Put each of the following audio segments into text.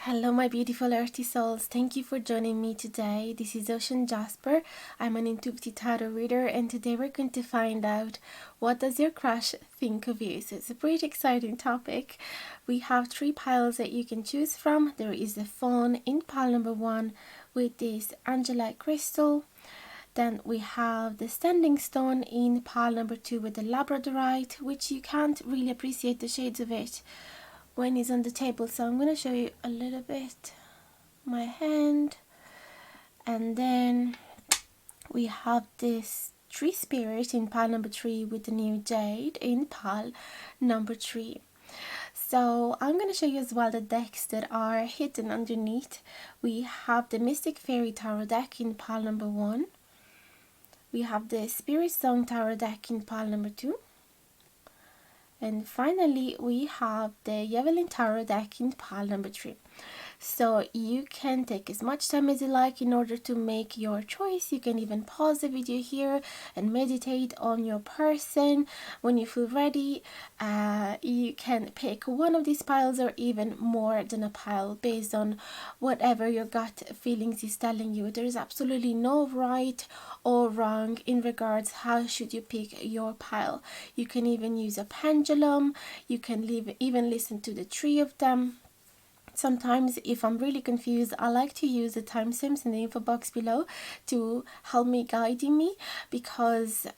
Hello my beautiful earthy souls, thank you for joining me today. This is Ocean Jasper. I'm an intuitive tarot reader and today we're going to find out what does your crush think of you. So it's a pretty exciting topic. We have 3 piles that you can choose from. There is the fawn in pile number 1 with this angelic crystal. Then we have the standing stone in pile number 2 with the labradorite, which you can't really appreciate the shades of it when it's on the table, so I'm going to show you a little bit my hand. And then we have this tree spirit in pile number 3 with the new jade in pile number 3. So I'm going to show you as well the decks that are hidden underneath. We have the Mystic Fairy Tarot deck in pile number 1. We have the Spirit Song Tarot deck in pile number 2. And finally, we have the Javelin Tarot deck in pile number 3. So you can take as much time as you like in order to make your choice. You can even pause the video here and meditate on your person. When you feel ready, you can pick one of these piles or even more than a pile based on whatever your gut feelings is telling you. There is absolutely no right or wrong in regards how should you pick your pile. You can even use a pendulum. You can even listen to the 3 of them. Sometimes if I'm really confused, I like to use the timestamps in the info box below to help me guiding me, because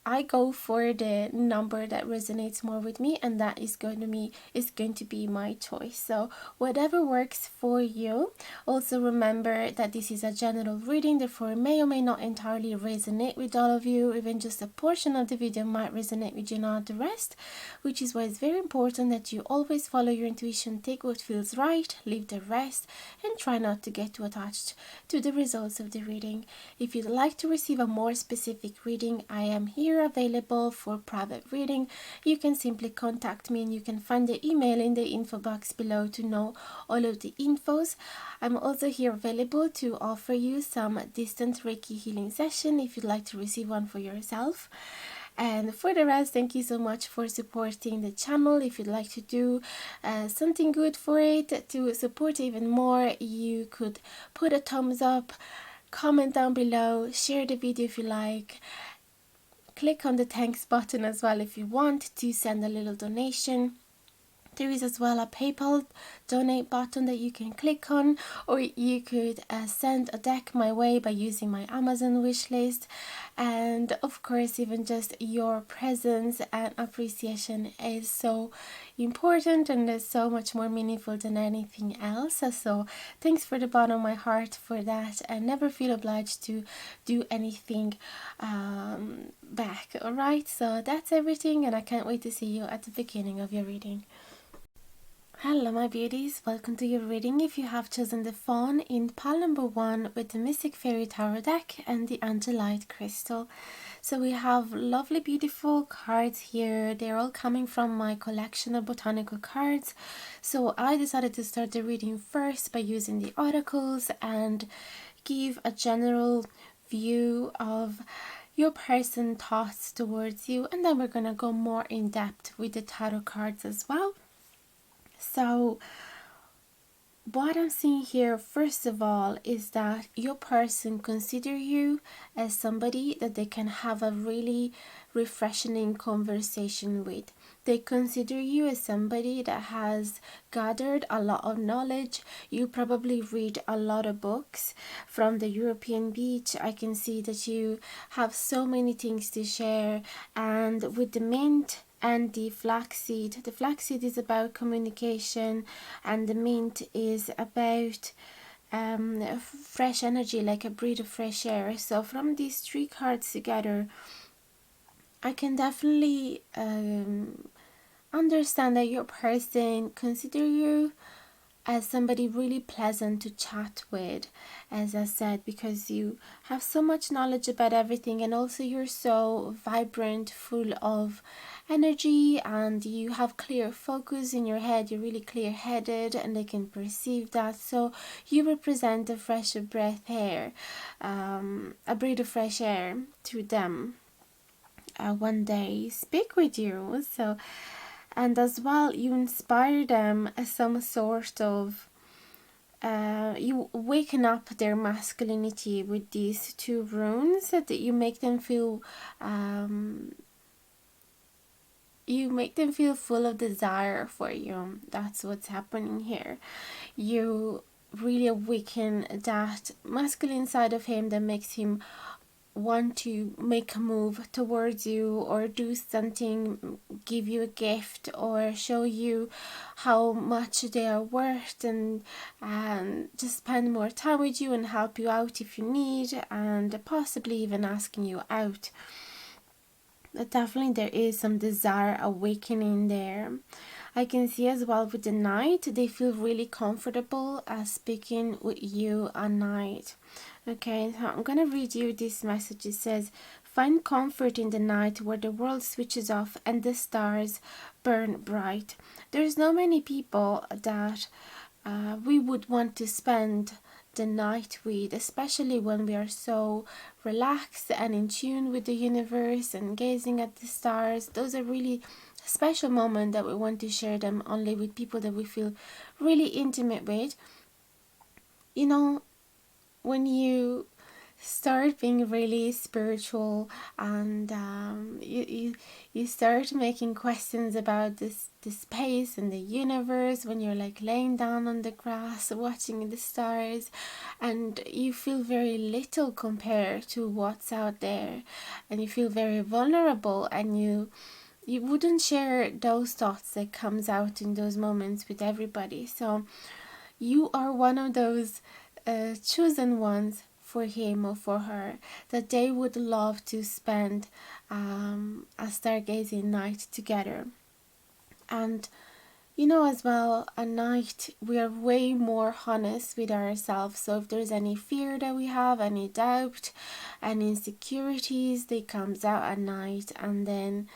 I go for the number that resonates more with me, and that is going to be my choice. So whatever works for you. Also remember that this is a general reading, therefore it may or may not entirely resonate with all of you. Even just a portion of the video might resonate with you, not the rest, which is why it's very important that you always follow your intuition, take what feels right, leave the rest, and try not to get too attached to the results of the reading. If you'd like to receive a more specific reading, I am here available for private reading. You can simply contact me and you can find the email in the info box below to know all of the infos. I'm also here available to offer you some distant Reiki healing session if you'd like to receive one for yourself. And for the rest, thank you so much for supporting the channel. If you'd like to do something good for it to support even more, you could put a thumbs up, comment down below, share the video if you like, click on the thanks button as well if you want to send a little donation. There is as well a PayPal donate button that you can click on, or you could send a deck my way by using my Amazon wishlist. And of course, even just your presence and appreciation is so important and is so much more meaningful than anything else. So thanks for the bottom of my heart for that, and never feel obliged to do anything back. Alright, so that's everything, and I can't wait to see you at the beginning of your reading. Hello my beauties, welcome to your reading. If you have chosen the fawn in pile number 1 with the Mystic Fairy Tarot deck and the Angelite crystal. So we have lovely beautiful cards here. They're all coming from my collection of botanical cards. So I decided to start the reading first by using the oracles and give a general view of your person's thoughts towards you, and then we're gonna go more in depth with the tarot cards as well. So what I'm seeing here, first of all, is that your person consider you as somebody that they can have a really refreshing conversation with. They consider you as somebody that has gathered a lot of knowledge. You probably read a lot of books. From the European beach, I can see that you have so many things to share. And with the mint and the flaxseed is about communication, and the mint is about fresh energy, like a breath of fresh air. So from these 3 cards together, I can definitely understand that your person consider you as somebody really pleasant to chat with, as I said, because you have so much knowledge about everything, and also you're so vibrant, full of energy, and you have clear focus in your head. You're really clear-headed and they can perceive that. So you represent a fresh breath air, a breath of fresh air to them when they speak with you. And as well, you inspire them as some sort of you waken up their masculinity with these two runes, that you make them feel full of desire for you. That's what's happening here. You really awaken that masculine side of him that makes him want to make a move towards you, or do something, give you a gift, or show you how much they are worth, and just spend more time with you and help you out if you need, and possibly even asking you out. But definitely there is some desire awakening there. I can see as well with the knight, they feel really comfortable speaking with you at night. Okay, so I'm gonna read you this message. It says, find comfort in the night where the world switches off and the stars burn bright. There's no many people that we would want to spend the night with, especially when we are so relaxed and in tune with the universe and gazing at the stars. Those are really special moments that we want to share them only with people that we feel really intimate with. You know, when you start being really spiritual, and you start making questions about the space and the universe, when you're like laying down on the grass watching the stars, and you feel very little compared to what's out there, and you feel very vulnerable, and you wouldn't share those thoughts that comes out in those moments with everybody. So you are one of those chosen ones for him or for her, that they would love to spend a stargazing night together. And as well, at night we are way more honest with ourselves. So if there's any fear that we have, any doubt, any insecurities, they comes out at night. And then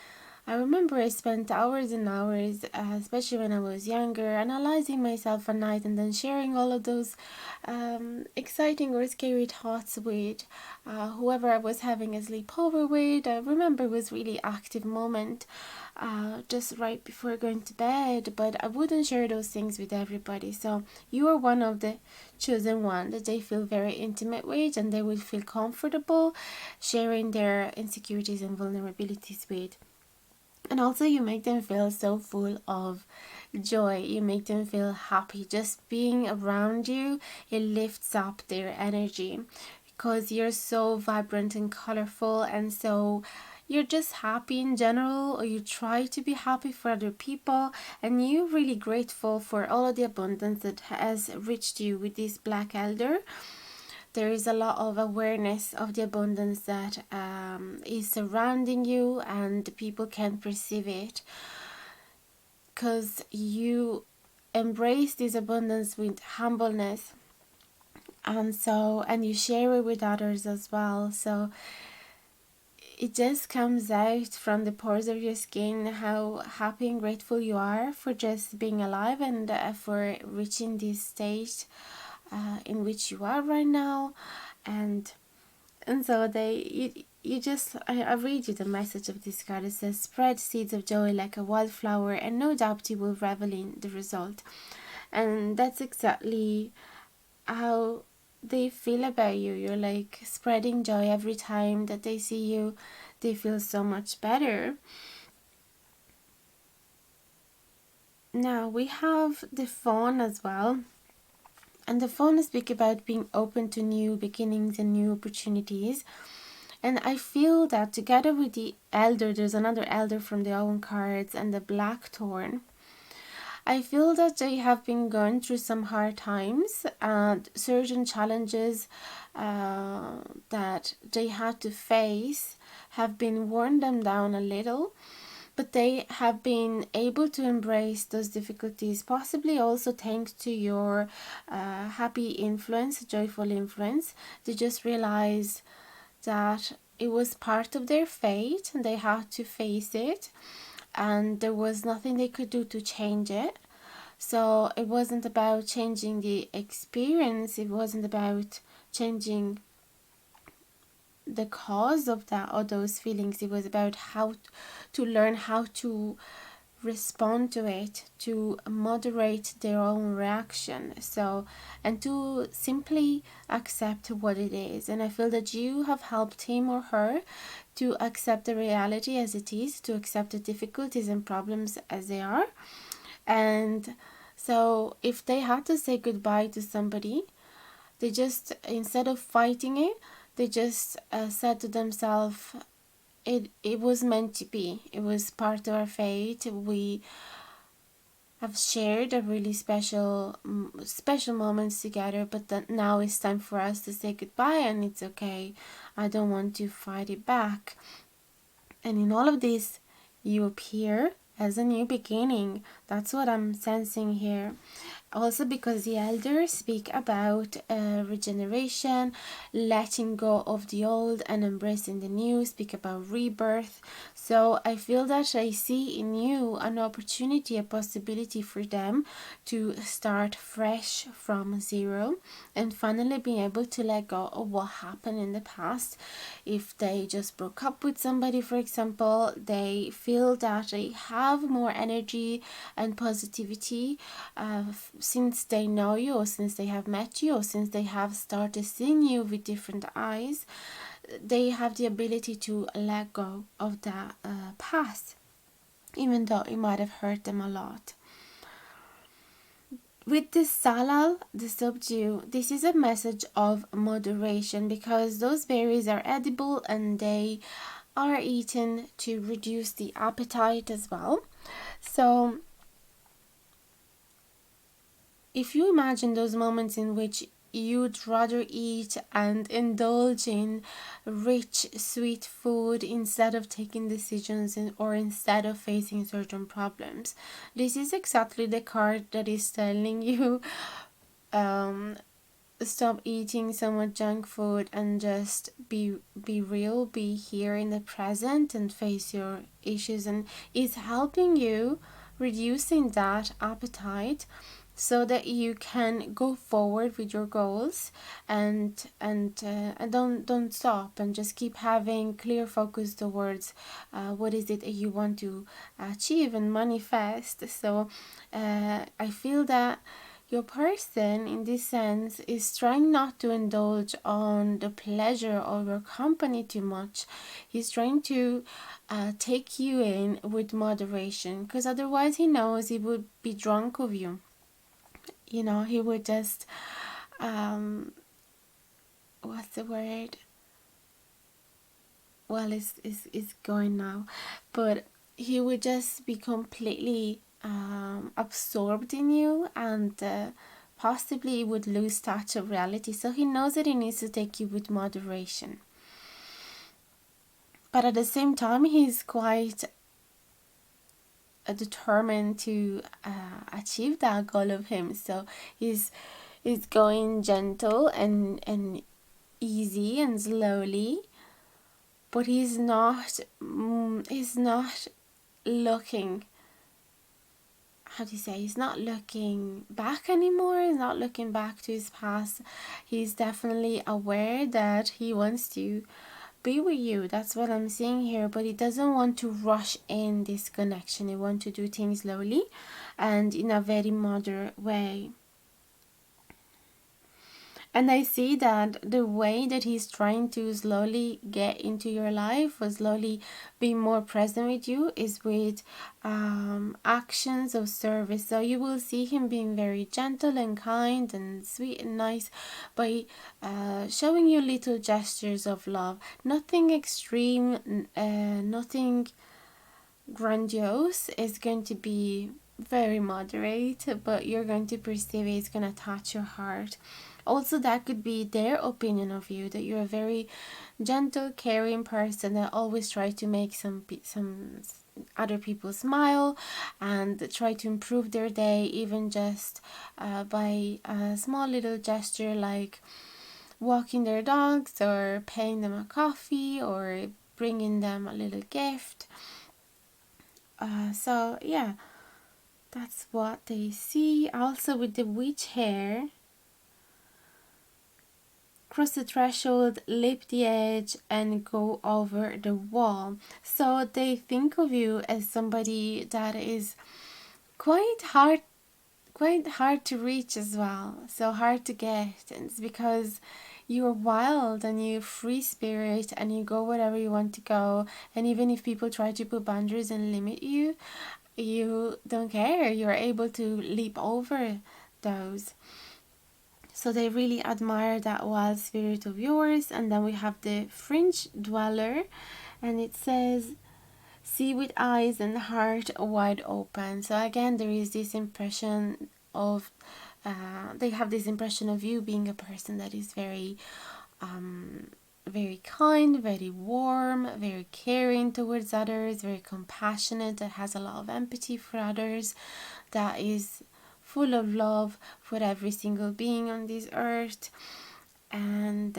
I remember I spent hours and hours, especially when I was younger, analyzing myself at night, and then sharing all of those exciting or scary thoughts with whoever I was having a sleepover with. I remember it was really active moment just right before going to bed, but I wouldn't share those things with everybody. So you are one of the chosen one that they feel very intimate with, and they will feel comfortable sharing their insecurities and vulnerabilities with. And also you make them feel so full of joy. You make them feel happy. Just being around you, it lifts up their energy, because you're so vibrant and colorful, and so you're just happy in general, or you try to be happy for other people, and you're really grateful for all of the abundance that has reached you with this black elder. There is a lot of awareness of the abundance that is surrounding you, and people can perceive it because you embrace this abundance with humbleness, and you share it with others as well. So it just comes out from the pores of your skin how happy and grateful you are for just being alive, and for reaching this stage in which you are right now. and so I read you the message of this card. It says, spread seeds of joy like a wildflower, and no doubt you will revel in the result. And that's exactly how they feel about you. You're like spreading joy every time that they see you. They feel so much better. Now we have the fawn as well. And the fawn speak about being open to new beginnings and new opportunities. And I feel that together with the elder, there's another elder from the own cards, and the blackthorn. I feel that they have been going through some hard times, and certain challenges that they had to face have been worn them down a little. But they have been able to embrace those difficulties, possibly also thanks to your happy influence, joyful influence. They just realized that it was part of their fate and they had to face it, and there was nothing they could do to change it. So it wasn't about changing the experience, it wasn't about changing the cause of that or those feelings. It was about how to learn how to respond to it, to moderate their own reaction, so, and to simply accept what it is. And I feel that you have helped him or her to accept the reality as it is, to accept the difficulties and problems as they are. And so if they had to say goodbye to somebody, they just, instead of fighting it, they just said to themselves, it was meant to be. It was part of our fate. We have shared a really special moments together, but that now it's time for us to say goodbye, and it's okay. I don't want to fight it back. And in all of this, you appear as a new beginning. That's what I'm sensing here. Also, because the elders speak about regeneration, letting go of the old and embracing the new, speak about rebirth. So I feel that I see in you an opportunity, a possibility for them to start fresh from zero and finally being able to let go of what happened in the past. If they just broke up with somebody, for example, they feel that they have more energy and positivity since they know you, or since they have met you, or since they have started seeing you with different eyes. They have the ability to let go of that past, even though it might have hurt them a lot. With this salal, the subdue, this is a message of moderation, because those berries are edible and they are eaten to reduce the appetite as well. So if you imagine those moments in which you'd rather eat and indulge in rich, sweet food instead of taking decisions or instead of facing certain problems, this is exactly the card that is telling you stop eating so much junk food and just be real, be here in the present and face your issues, and is helping you reducing that appetite so that you can go forward with your goals and don't stop, and just keep having clear focus towards what is it that you want to achieve and manifest. So I feel that your person in this sense is trying not to indulge on the pleasure of your company too much. He's trying to take you in with moderation, because otherwise he knows he would be drunk of you. You know, he would just what's the word? Well, it's going now, but he would just be completely absorbed in you, and possibly he would lose touch of reality. So he knows that he needs to take you with moderation, but at the same time he's quite determined to achieve that goal of him. So he's going gentle and easy and slowly, but he's not looking, how do you say, he's not looking back anymore. He's not looking back to his past. He's definitely aware that he wants to be with you. That's what I'm seeing here, but he doesn't want to rush in this connection. He wants to do things slowly and in a very moderate way. And I see that the way that he's trying to slowly get into your life, or slowly be more present with you, is with actions of service. So you will see him being very gentle and kind and sweet and nice by showing you little gestures of love. Nothing extreme, nothing grandiose. It's going to be very moderate, but you're going to perceive it. It's going to touch your heart. Also, that could be their opinion of you, that you're a very gentle, caring person that always tries to make some other people smile and try to improve their day, even just by a small little gesture like walking their dogs or paying them a coffee or bringing them a little gift. So yeah, that's what they see. Also with the witch hair, cross the threshold, leap the edge, and go over the wall. So they think of you as somebody that is quite hard to reach as well, so hard to get. And it's because you're wild and you're free spirit and you go wherever you want to go, and even if people try to put boundaries and limit you, you don't care. You're able to leap over those. So they really admire that wild spirit of yours. And then we have the fringe dweller, and it says, see with eyes and heart wide open. So again, there is this impression of, they have this impression of you being a person that is very kind, very warm, very caring towards others, very compassionate, that has a lot of empathy for others, that is full of love for every single being on this earth. And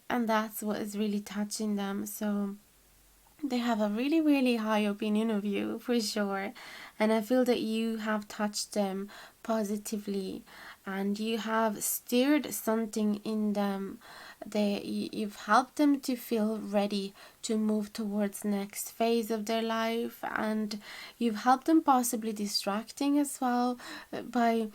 that's what is really touching them. So they have a really, really high opinion of you, for sure. And I feel that you have touched them positively, and you have stirred something in them. You've helped them to feel ready to move towards next phase of their life, and you've helped them possibly distracting as well by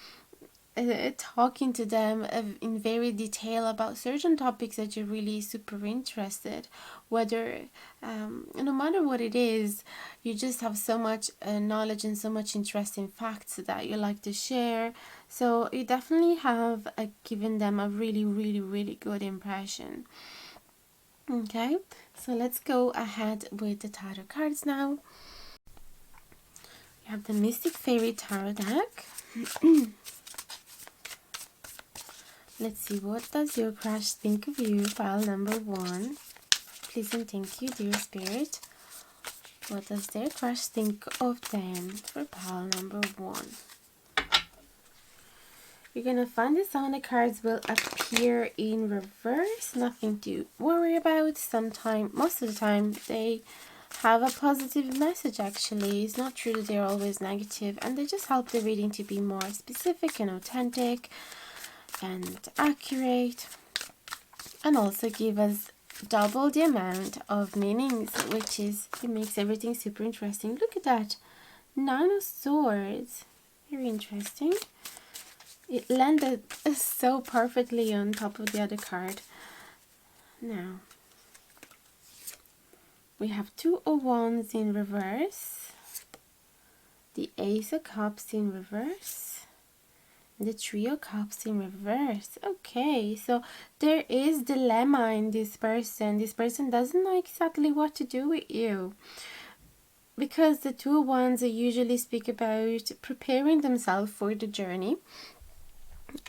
talking to them in very detail about certain topics that you're really super interested, whether no matter what it is, you just have so much knowledge and so much interesting facts that you like to share. So you definitely have given them a really, really, really good impression. Okay, so let's go ahead with the tarot cards now. We have the Mystic Fairy Tarot deck. Let's see, what does your crush think of you? Pile number 1. Please and thank you, dear spirit. What does their crush think of them for pile number 1? You're gonna find that some of the cards will appear in reverse. Nothing to worry about. Most of the time, they have a positive message actually. It's not true that they're always negative, and they just help the reading to be more specific and authentic and accurate, and also give us double the amount of meanings, which is, it makes everything super interesting. Look at that, 9 of Swords, very interesting. It landed so perfectly on top of the other card. Now we have 2 of Wands in reverse, the Ace of Cups in reverse, the Three of Cups in reverse. Okay, so there is dilemma in this person. This person doesn't know exactly what to do with you, because the 2 of Wands usually speak about preparing themselves for the journey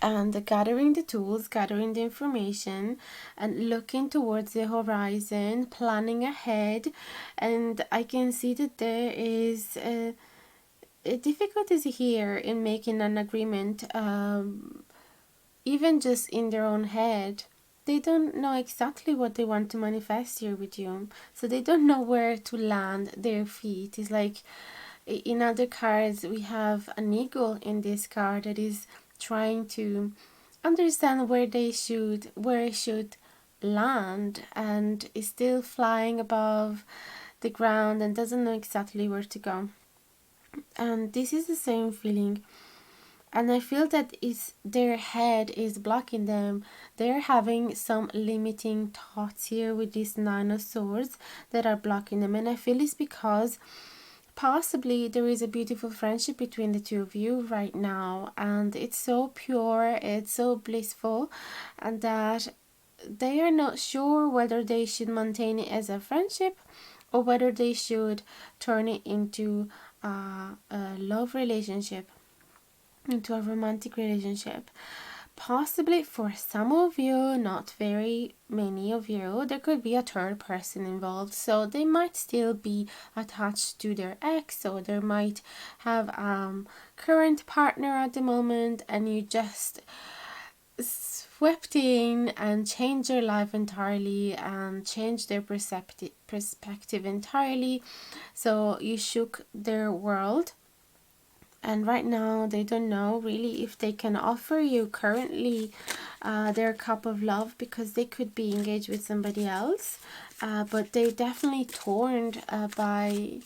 and gathering the tools, gathering the information, and looking towards the horizon, planning ahead. And I can see that there is difficulties here in making an agreement, even just in their own head. They don't know exactly what they want to manifest here with you, so they don't know where to land their feet. It's like in other cards we have an eagle in this card that is trying to understand where it should land, and is still flying above the ground and doesn't know exactly where to go. And this is the same feeling, and I feel that their head is blocking them. They're having some limiting thoughts here with this 9 of Swords that are blocking them, and I feel it's because possibly there is a beautiful friendship between the 2 of you right now, and it's so pure, it's so blissful, and that they are not sure whether they should maintain it as a friendship or whether they should turn it into a love relationship, into a romantic relationship. Possibly for some of you, not very many of you, there could be a third person involved. So they might still be attached to their ex, or they might have current partner at the moment, and you just swept in and changed their life entirely and changed their perspective entirely. So you shook their world, And right now they don't know really if they can offer you currently their cup of love, because they could be engaged with somebody else, but they're definitely torn by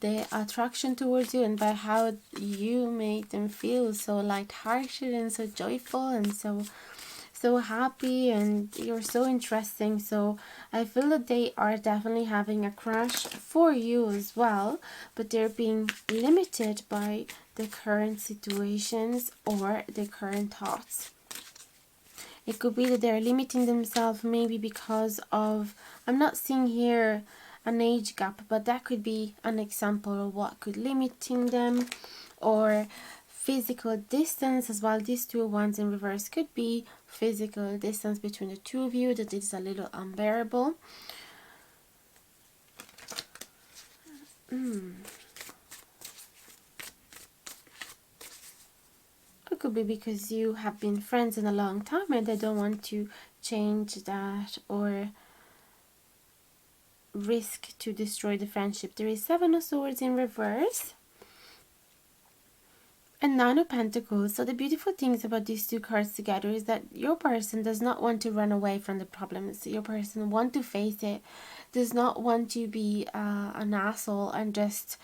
the attraction towards you and by how you make them feel so light-hearted and so joyful and so happy, and you're so interesting. So I feel that they are definitely having a crush for you as well, but they're being limited by the current situations or the current thoughts. It could be that they're limiting themselves maybe because of, I'm not seeing here an age gap, but that could be an example of what could limiting them, or physical distance as well. These two ones in reverse could be physical distance between the two of you that is a little unbearable. It could be because you have been friends in a long time and they don't want to change that or risk to destroy the friendship. There is Seven of Swords in reverse and Nine of Pentacles. So the beautiful things about these two cards together is that your person does not want to run away from the problems. Your person wants to face it, does not want to be an asshole and just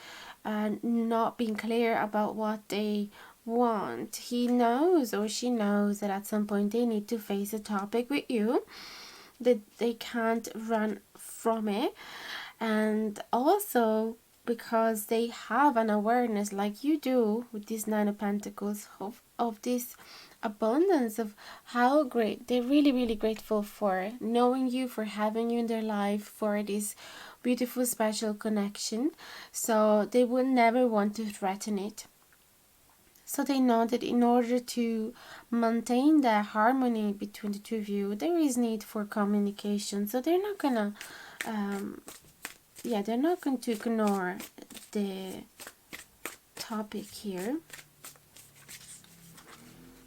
not being clear about what they want. He knows or she knows that at some point they need to face a topic with you, that they can't run from it. And also because they have an awareness like you do with this Nine of Pentacles of this abundance of how great they're really grateful for knowing you, for having you in their life, for this beautiful special connection. So they would never want to threaten it. So they know that in order to maintain the harmony between the two of you, there is need for communication. So they're not gonna they're not going to ignore the topic here.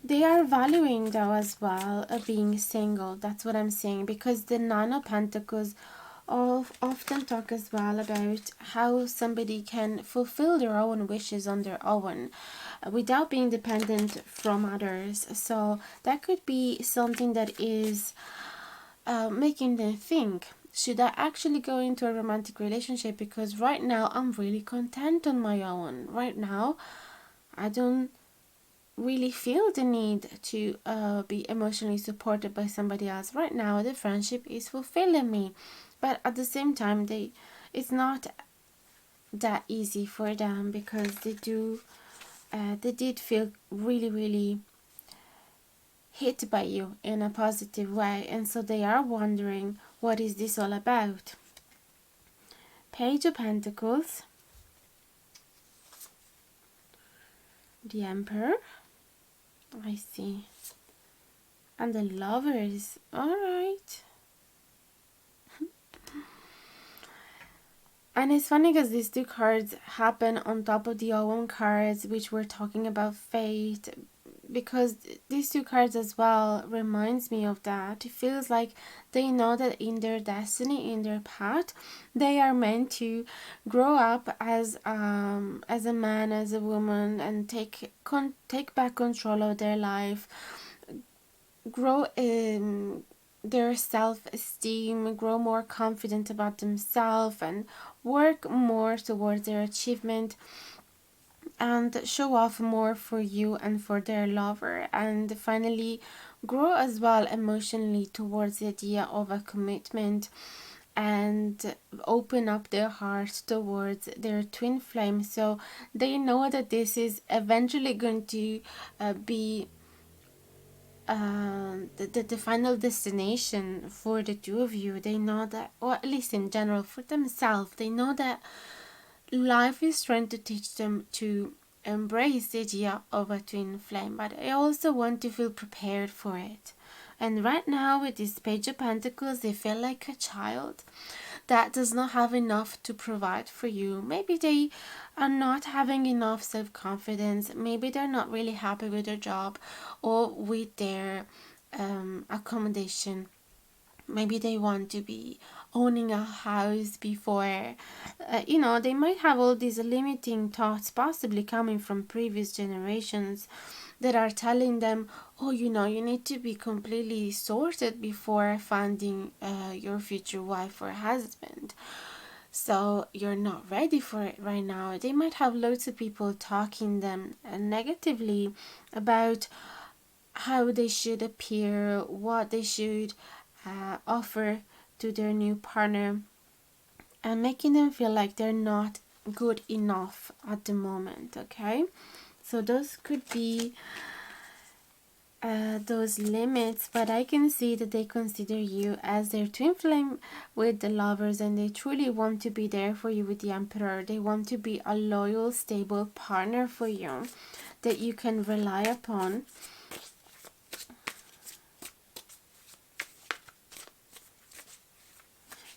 They are valuing though as well being single. That's what I'm saying, because the Nine of Pentacles often talk as well about how somebody can fulfill their own wishes on their own without being dependent from others. So that could be something that is making them think, should I actually go into a romantic relationship? Because right now I'm really content on my own. Right now I don't really feel the need to be emotionally supported by somebody else. Right now the friendship is fulfilling me, but at the same time it's not that easy for them, because they did feel really hit by you in a positive way, and so they are wondering, what is this all about? Page of Pentacles, the Emperor, I see, and the Lovers. All right. And it's funny because these two cards happen on top of the Owen cards, which were talking about fate, because these two cards as well reminds me of that. It feels like they know that in their destiny, in their path, they are meant to grow up as a man, as a woman, and take back control of their life, grow in their self-esteem, grow more confident about themselves, and work more towards their achievement, and show off more for you and for their lover, and finally grow as well emotionally towards the idea of a commitment, and open up their hearts towards their twin flame. So they know that this is eventually going to be the final destination for the two of you. They know that, or at least in general for themselves, they know that life is trying to teach them to embrace the idea of a twin flame, but I also want to feel prepared for it. And right now with this Page of Pentacles, they feel like a child that does not have enough to provide for you. Maybe they are not having enough self-confidence. Maybe they're not really happy with their job or with their accommodation. maybe they want to be owning a house before, they might have all these limiting thoughts possibly coming from previous generations that are telling them, oh, you need to be completely sorted before finding your future wife or husband. So you're not ready for it right now. They might have loads of people talking them negatively about how they should appear, what they should offer to their new partner, and making them feel like they're not good enough at the moment. Okay, so those could be those limits, but I can see that they consider you as their twin flame with the Lovers, and they truly want to be there for you with the Emperor. They want to be a loyal, stable partner for you that you can rely upon.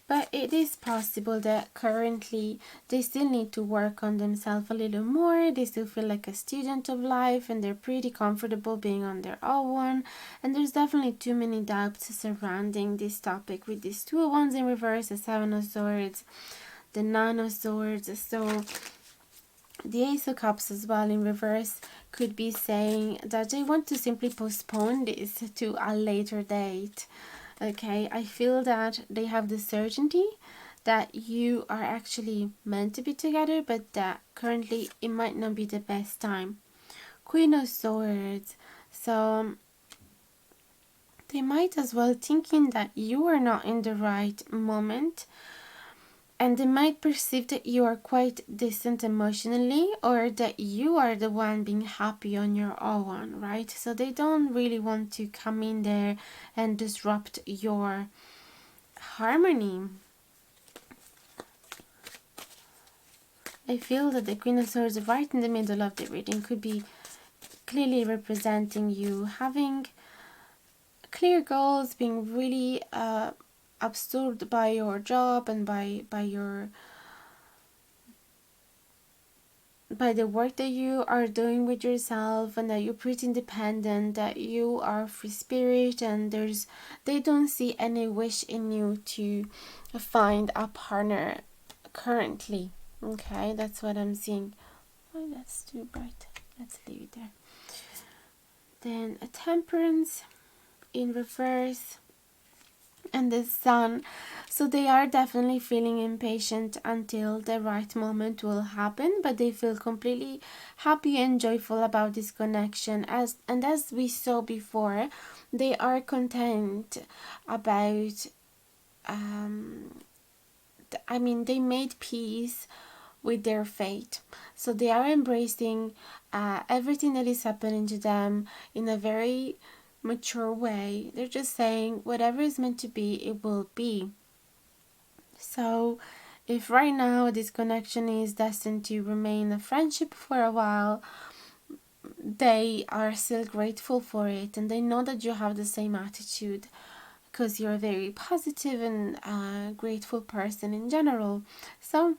But it is possible that currently they still need to work on themselves a little more. They still feel like a student of life, and they're pretty comfortable being on their own. And there's definitely too many doubts surrounding this topic with these 2 of Wands in reverse, the 7 of Swords, the 9 of Swords. So the Ace of Cups as well in reverse could be saying that they want to simply postpone this to a later date. Okay, I feel that they have the certainty that you are actually meant to be together, but that currently it might not be the best time. Queen of Swords. So they might as well thinking that you are not in the right moment, and they might perceive that you are quite distant emotionally, or that you are the one being happy on your own, right? So they don't really want to come in there and disrupt your harmony. I feel that the Queen of Swords right in the middle of the reading could be clearly representing you having clear goals, being really absorbed by your job and by the work that you are doing with yourself, and that you're pretty independent, that you are free spirit, and they don't see any wish in you to find a partner currently. Okay, that's what I'm seeing. Oh, that's too bright. Let's leave it there. Then a Temperance in reverse, and the Sun. So they are definitely feeling impatient until the right moment will happen, but they feel completely happy and joyful about this connection. As we saw before, they are content about they made peace with their fate. So they are embracing everything that is happening to them in a very mature way. They're just saying whatever is meant to be, it will be. So if right now this connection is destined to remain a friendship for a while, they are still grateful for it, and they know that you have the same attitude because you're a very positive and grateful person in general. So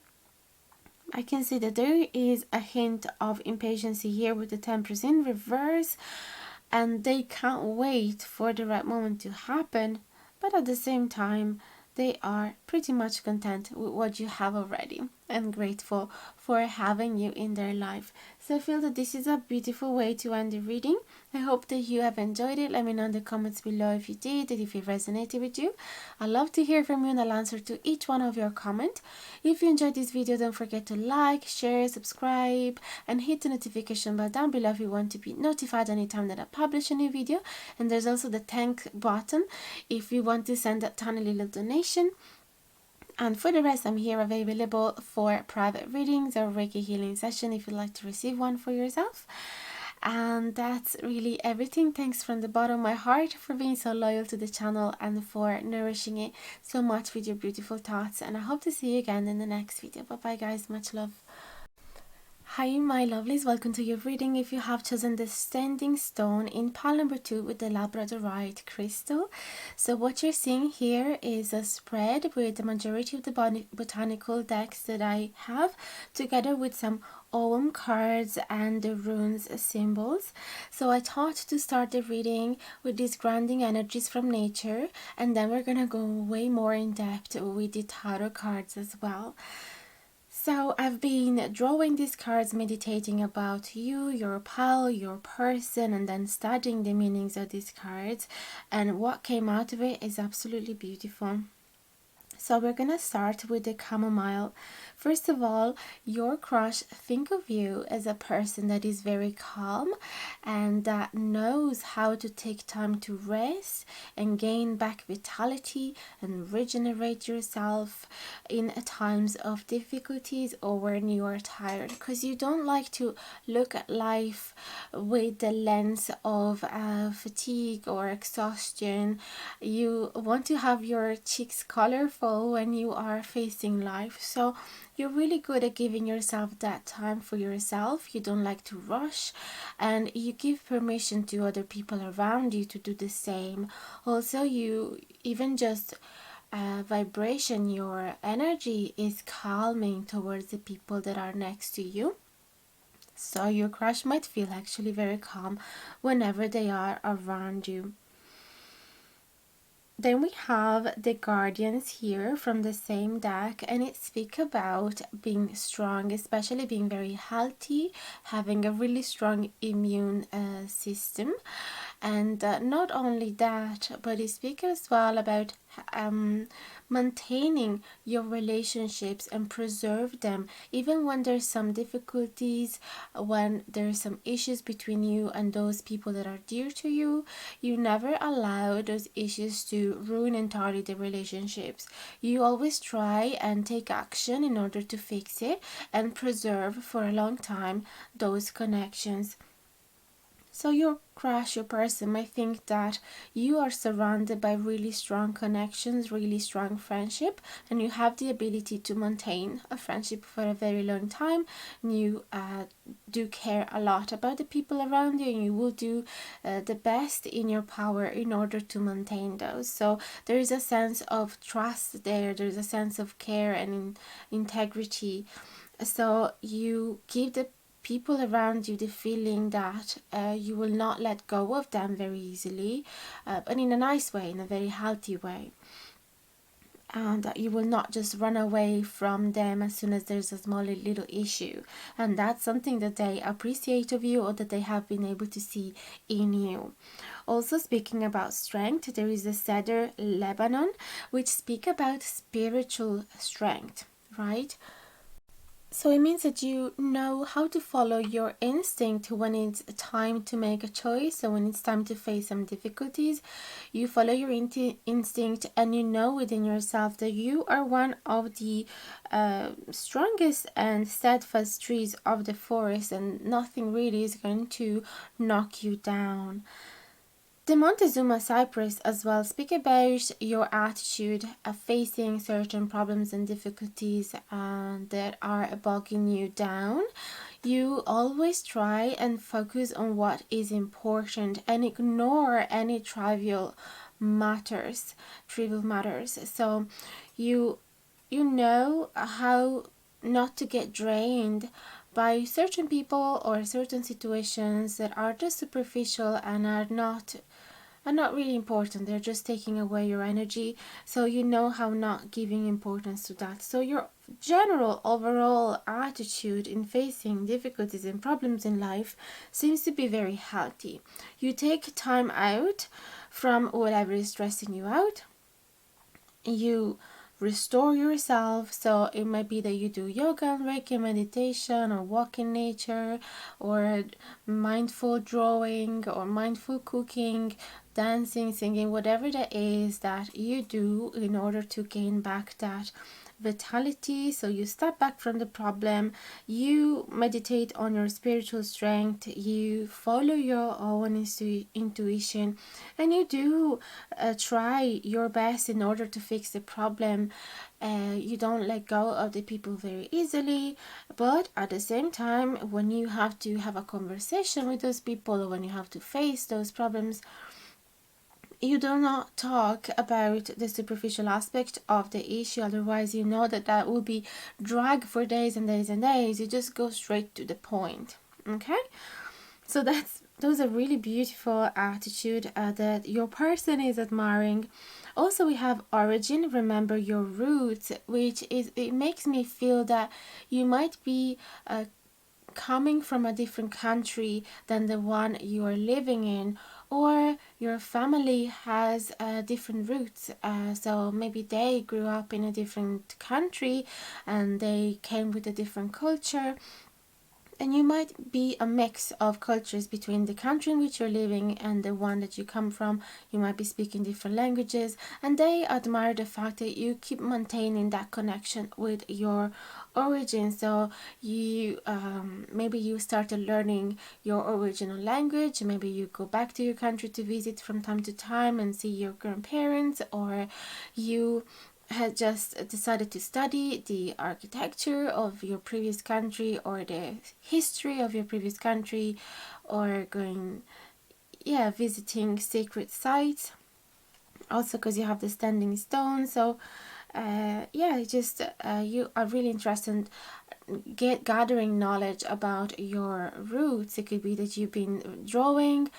I can see that there is a hint of impatience here with the Temperance in reverse, and they can't wait for the right moment to happen, but at the same time they are pretty much content with what you have already and grateful for having you in their life. So I feel that this is a beautiful way to end the reading. I hope that you have enjoyed it. Let me know in the comments below if you did, and if it resonated with you. I'd love to hear from you, and I'll answer to each one of your comments. If you enjoyed this video, don't forget to like, share, subscribe, and hit the notification bell down below if you want to be notified anytime that I publish a new video. And there's also the thank button if you want to send a tiny little donation. And for the rest, I'm here available for private readings or Reiki healing session if you'd like to receive one for yourself. And that's really everything. Thanks from the bottom of my heart for being so loyal to the channel and for nourishing it so much with your beautiful thoughts. And I hope to see you again in the next video. Bye bye guys, much love. Hi my lovelies, welcome to your reading. If you have chosen the standing stone in pile number 2 with the labradorite crystal, so what you're seeing here is a spread with the majority of the botanical decks that I have, together with some Ogham cards and the runes symbols. So I thought to start the reading with these grounding energies from nature, and then we're gonna go way more in depth with the tarot cards as well. So I've been drawing these cards, meditating about you, your pal, your person, and then studying the meanings of these cards, and what came out of it is absolutely beautiful. So we're gonna start with the chamomile. First of all, your crush think of you as a person that is very calm and that knows how to take time to rest and gain back vitality and regenerate yourself in times of difficulties or when you are tired, because you don't like to look at life with the lens of fatigue or exhaustion. You want to have your cheeks colorful when you are facing life. So you're really good at giving yourself that time for yourself. You don't like to rush, and you give permission to other people around you to do the same. Also, you even just vibration, your energy is calming towards the people that are next to you. So your crush might feel actually very calm whenever they are around you. Then we have the guardians here from the same deck, and it speaks about being strong, especially being very healthy, having a really strong immune system. And not only that, but it speaks as well about maintaining your relationships and preserve them even when there's some difficulties, when there's some issues between you and those people that are dear to you. You never allow those issues to ruin entirely the relationships. You always try and take action in order to fix it and preserve for a long time those connections. So your crush, your person might think that you are surrounded by really strong connections, really strong friendship, and you have the ability to maintain a friendship for a very long time. And you do care a lot about the people around you, and you will do the best in your power in order to maintain those. So there is a sense of trust there, there's a sense of care and integrity. So you give the people around you the feeling that you will not let go of them very easily, but in a nice way, in a very healthy way, and that you will not just run away from them as soon as there's a small little issue. And that's something that they appreciate of you, or that they have been able to see in you. Also, speaking about strength, there is the cedar Lebanon, which speak about spiritual strength, right? So it means that you know how to follow your instinct when it's time to make a choice. So when it's time to face some difficulties, you follow your instinct, and you know within yourself that you are one of the strongest and steadfast trees of the forest, and nothing really is going to knock you down. The Montezuma Cypress as well speak about your attitude of facing certain problems and difficulties that are bogging you down. You always try and focus on what is important and ignore any trivial matters. So you know how not to get drained by certain people or certain situations that are just superficial and are not really important. They're just taking away your energy. So you know how not giving importance to that. So your general overall attitude in facing difficulties and problems in life seems to be very healthy. You take time out from whatever is stressing you out. You restore yourself. So it might be that you do yoga and reiki meditation, or walk in nature, or mindful drawing, or mindful cooking, dancing, singing, whatever that is that you do in order to gain back that vitality. So you step back from the problem, you meditate on your spiritual strength, you follow your own intuition, and you do try your best in order to fix the problem. You don't let go of the people very easily, but at the same time, when you have to have a conversation with those people, or when you have to face those problems, you do not talk about the superficial aspect of the issue, otherwise you know that that will be drag for days and days and days. You just go straight to the point. Okay, so those are really beautiful attitude that your person is admiring. Also, we have origin, remember your roots, which is, it makes me feel that you might be coming from a different country than the one you are living in, or your family has different roots. So maybe they grew up in a different country and they came with a different culture, and you might be a mix of cultures between the country in which you're living and the one that you come from. You might be speaking different languages, and they admire the fact that you keep maintaining that connection with your origin. So you maybe you started learning your original language, maybe you go back to your country to visit from time to time and see your grandparents, or you had just decided to study the architecture of your previous country or the history of your previous country, or going, yeah, visiting sacred sites, also because you have the standing stone. So yeah, just you are really interested gathering knowledge about your roots. It could be that you've been drawing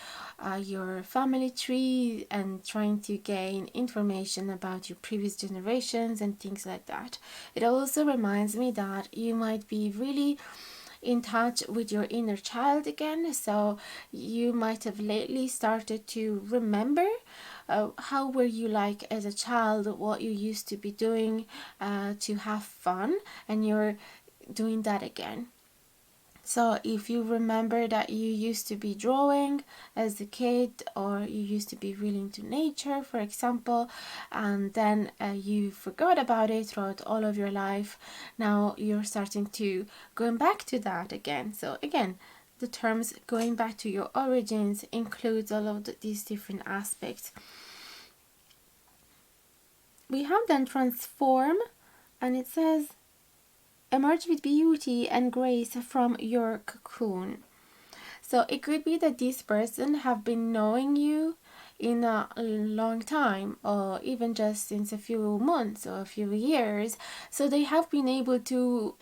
your family tree and trying to gain information about your previous generations and things like that. It also reminds me that you might be really in touch with your inner child again. So you might have lately started to remember how were you like as a child, what you used to be doing to have fun, and you're doing that again. So if you remember that you used to be drawing as a kid, or you used to be really into nature, for example, and then you forgot about it throughout all of your life, now you're starting to going back to that again. So again, the terms going back to your origins includes all of these different aspects. We have then transform, and it says emerge with beauty and grace from your cocoon. So it could be that this person have been knowing you in a long time, or even just since a few months or a few years. So they have been able to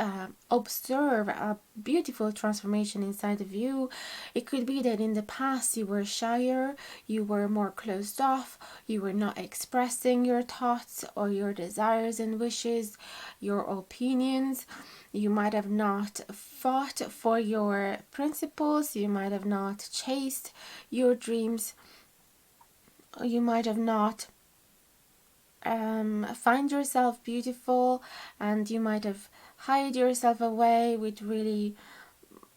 observe a beautiful transformation inside of you. It could be that in the past you were shyer, you were more closed off, you were not expressing your thoughts or your desires and wishes, your opinions. You might have not fought for your principles, you might have not chased your dreams, you might have not find yourself beautiful, and you might have hide yourself away with really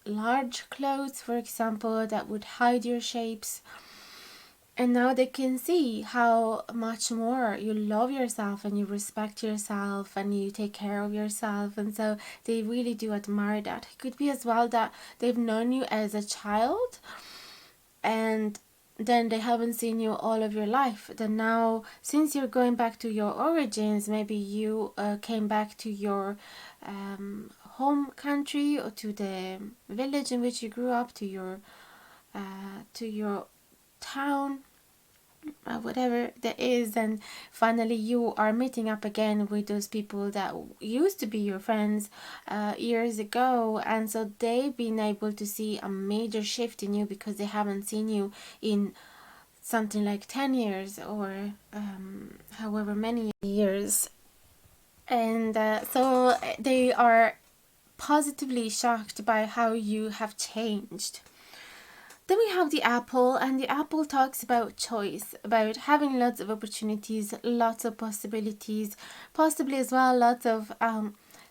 large clothes, for example, that would hide your shapes. And now they can see how much more you love yourself and you respect yourself and you take care of yourself. And so they really do admire that. It could be as well that they've known you as a child and then they haven't seen you all of your life. Then now, since you're going back to your origins, maybe you came back to your home country or to the village in which you grew up, to your town, whatever that is, and finally you are meeting up again with those people that used to be your friends years ago, and so they've been able to see a major shift in you because they haven't seen you in something like 10 years or however many years, and so they are positively shocked by how you have changed. Then we have the apple, and the apple talks about choice, about having lots of opportunities, lots of possibilities, possibly as well lots of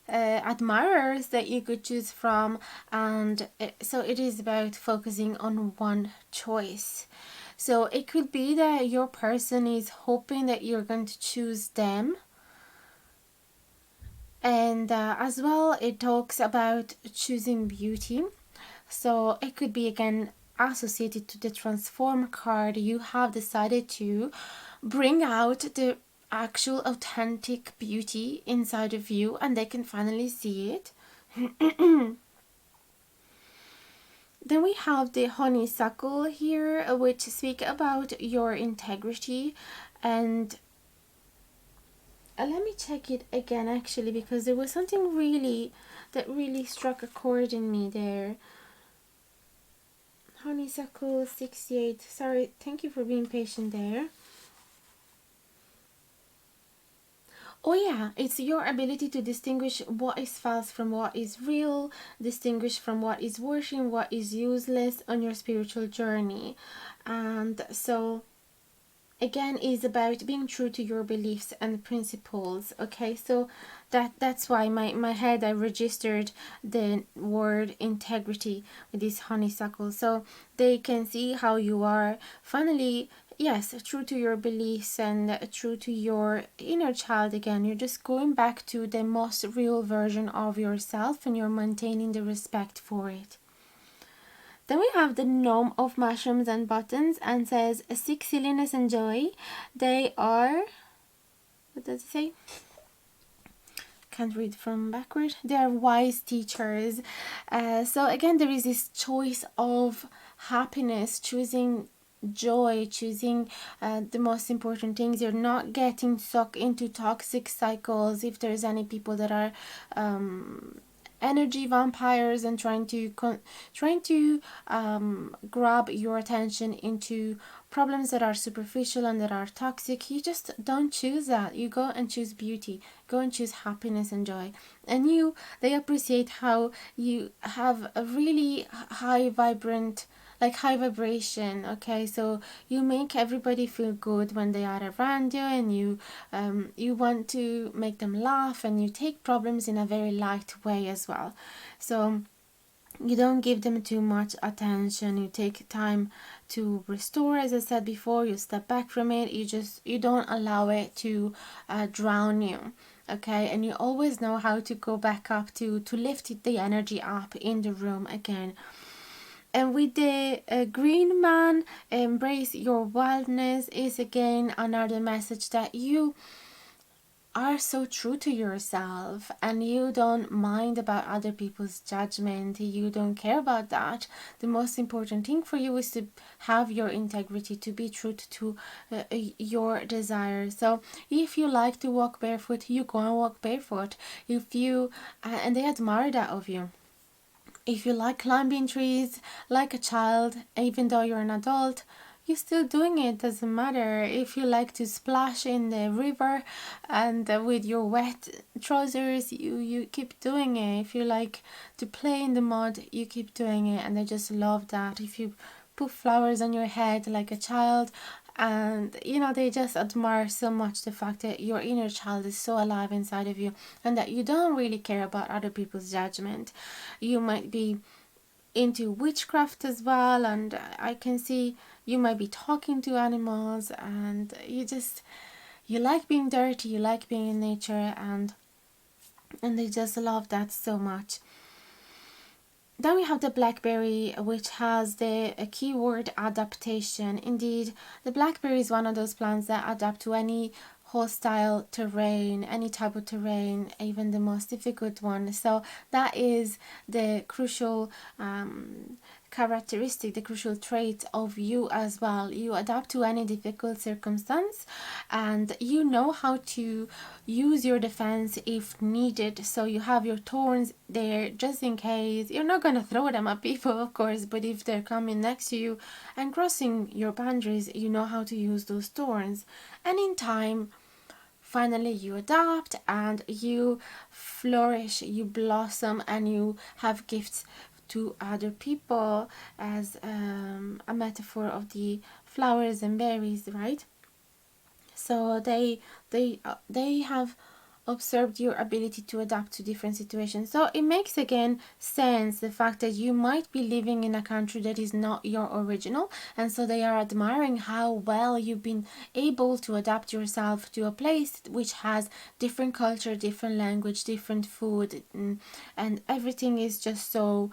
admirers that you could choose from, and so it is about focusing on one choice. So it could be that your person is hoping that you're going to choose them. And as well, it talks about choosing beauty. So it could be again associated to the transform card. You have decided to bring out the actual authentic beauty inside of you, and they can finally see it. Then we have the honeysuckle here, which speak about your integrity. And let me check it again, actually, because there was something that really struck a chord in me there. Honeysuckle 68. Sorry, thank you for being patient there. Oh yeah, it's your ability to distinguish what is false from what is real, distinguish from what is worship, what is useless on your spiritual journey. And so again is about being true to your beliefs and principles. Okay, so that's why my head, I registered the word integrity with this honeysuckle, so they can see how you are finally, yes, true to your beliefs and true to your inner child. Again, you're just going back to the most real version of yourself, and you're maintaining the respect for it. Then we have the gnome of mushrooms and buttons, and says seek silliness and joy. They are, what does it say? Can't read from backward. They are wise teachers. So again, there is this choice of happiness, choosing joy, choosing the most important things. You're not getting sucked into toxic cycles. If there's any people that are energy vampires and trying to grab your attention into problems that are superficial and that are toxic, you just don't choose that. You go and choose beauty, go and choose happiness and joy. And they appreciate how you have a really high vibrant, like high vibration. Okay, so you make everybody feel good when they are around you, and you want to make them laugh, and you take problems in a very light way as well. So you don't give them too much attention. You take time to restore, as I said before. You step back from it. You don't allow it to drown you. Okay, and you always know how to go back up to lift the energy up in the room again. And with the green man, embrace your wildness, is again another message that you are so true to yourself, and you don't mind about other people's judgment. You don't care about that. The most important thing for you is to have your integrity, to be true to your desires. So if you like to walk barefoot, you go and walk barefoot. If you and they admire that of you. If you like climbing trees like a child, even though you're an adult, you're still doing it. Doesn't matter. If you like to splash in the river and with your wet trousers, you keep doing it. If you like to play in the mud, you keep doing it. And I just love that. If you put flowers on your head like a child, and they just admire so much the fact that your inner child is so alive inside of you, and that you don't really care about other people's judgment. You might be into witchcraft as well, and I can see you might be talking to animals, and you like being dirty, you like being in nature, and they just love that so much. Then we have the blackberry, which has the keyword adaptation. Indeed, the blackberry is one of those plants that adapt to any hostile terrain, any type of terrain, even the most difficult one. So that is the crucial characteristic, the crucial trait of you as well. You adapt to any difficult circumstance, and you know how to use your defense if needed. So you have your thorns there just in case. You're not going to throw them at people, of course, but if they're coming next to you and crossing your boundaries, you know how to use those thorns. And in time, finally you adapt and you flourish, you blossom, and you have gifts to other people, as a metaphor of the flowers and berries, right? So they have observed your ability to adapt to different situations. So it makes again sense, the fact that you might be living in a country that is not your original, and so they are admiring how well you've been able to adapt yourself to a place which has different culture, different language, different food, and everything is just so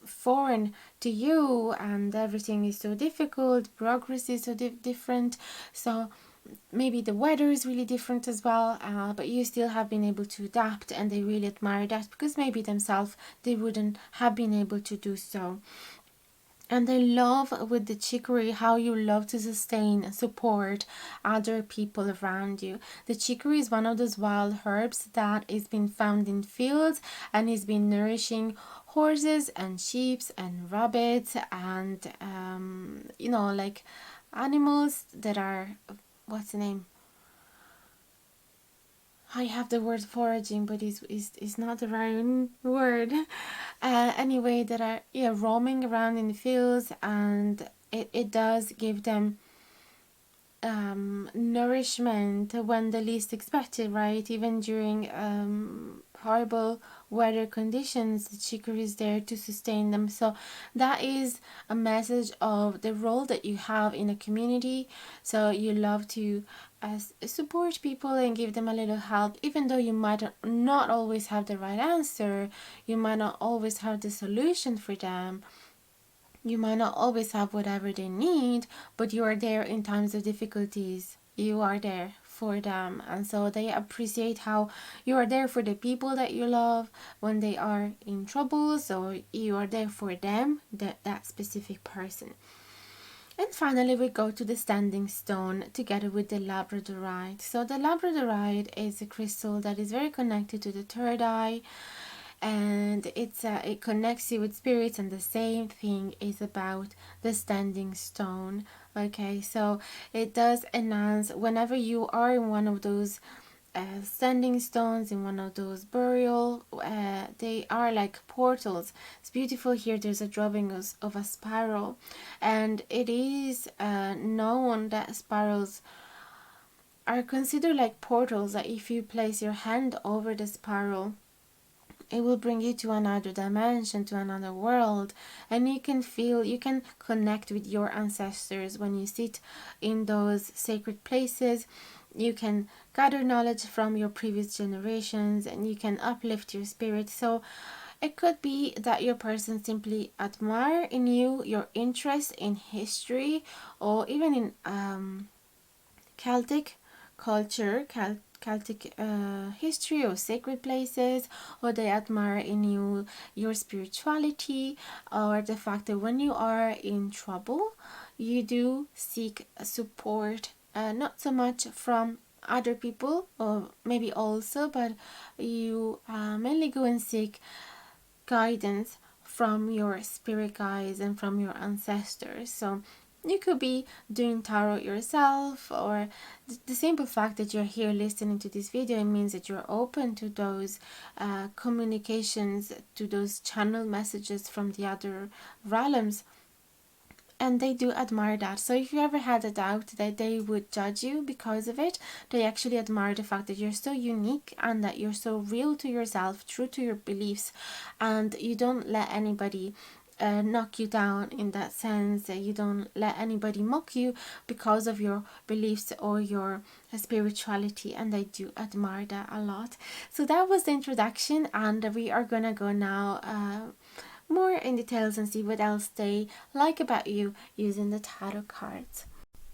foreign to you, and everything is so difficult. Progress is so different. So maybe the weather is really different as well, but you still have been able to adapt, and they really admire that, because maybe themselves they wouldn't have been able to do so. And I love with the chicory how you love to sustain and support other people around you. The chicory is one of those wild herbs that is being found in fields and is been nourishing horses and sheep and rabbits and like animals that are, what's the name? I have the word foraging, but is not the right word. Anyway, that are roaming around in the fields, and it does give them nourishment when the least expected, right? Even during horrible weather conditions, the chicory is there to sustain them. So that is a message of the role that you have in a community. So you love to support people and give them a little help, even though you might not always have the right answer, you might not always have the solution for them, you might not always have whatever they need, but you are there in times of difficulties. You are there for them. And so they appreciate how you are there for the people that you love when they are in trouble. So you are there for them, that specific person. And finally, we go to the standing stone together with the labradorite. So the labradorite is a crystal that is very connected to the third eye, and it connects you with spirits, and the same thing is about the standing stone. Okay, so it does enhance whenever you are in one of those standing stones, in one of those burial, they are like portals. It's beautiful. Here there's a drawing of a spiral, and it is known that spirals are considered like portals, that if you place your hand over the spiral, it will bring you to another dimension, to another world, and you can connect with your ancestors when you sit in those sacred places. You can gather knowledge from your previous generations, and you can uplift your spirit. So it could be that your person simply admire in you your interest in history, or even in Celtic culture, Celtic history, or sacred places, or they admire in you your spirituality, or the fact that when you are in trouble, you do seek support, not so much from other people, or maybe also, but you mainly go and seek guidance from your spirit guides and from your ancestors. So you could be doing tarot yourself, or the simple fact that you're here listening to this video, it means that you're open to those communications, to those channel messages from the other realms, and they do admire that. So if you ever had a doubt that they would judge you because of it, they actually admire the fact that you're so unique and that you're so real to yourself, true to your beliefs, and you don't let anybody knock you down in that sense. You don't let anybody mock you because of your beliefs or your spirituality, and I do admire that a lot. So that was the introduction, and we are gonna go now more in details and see what else they like about you using the tarot cards.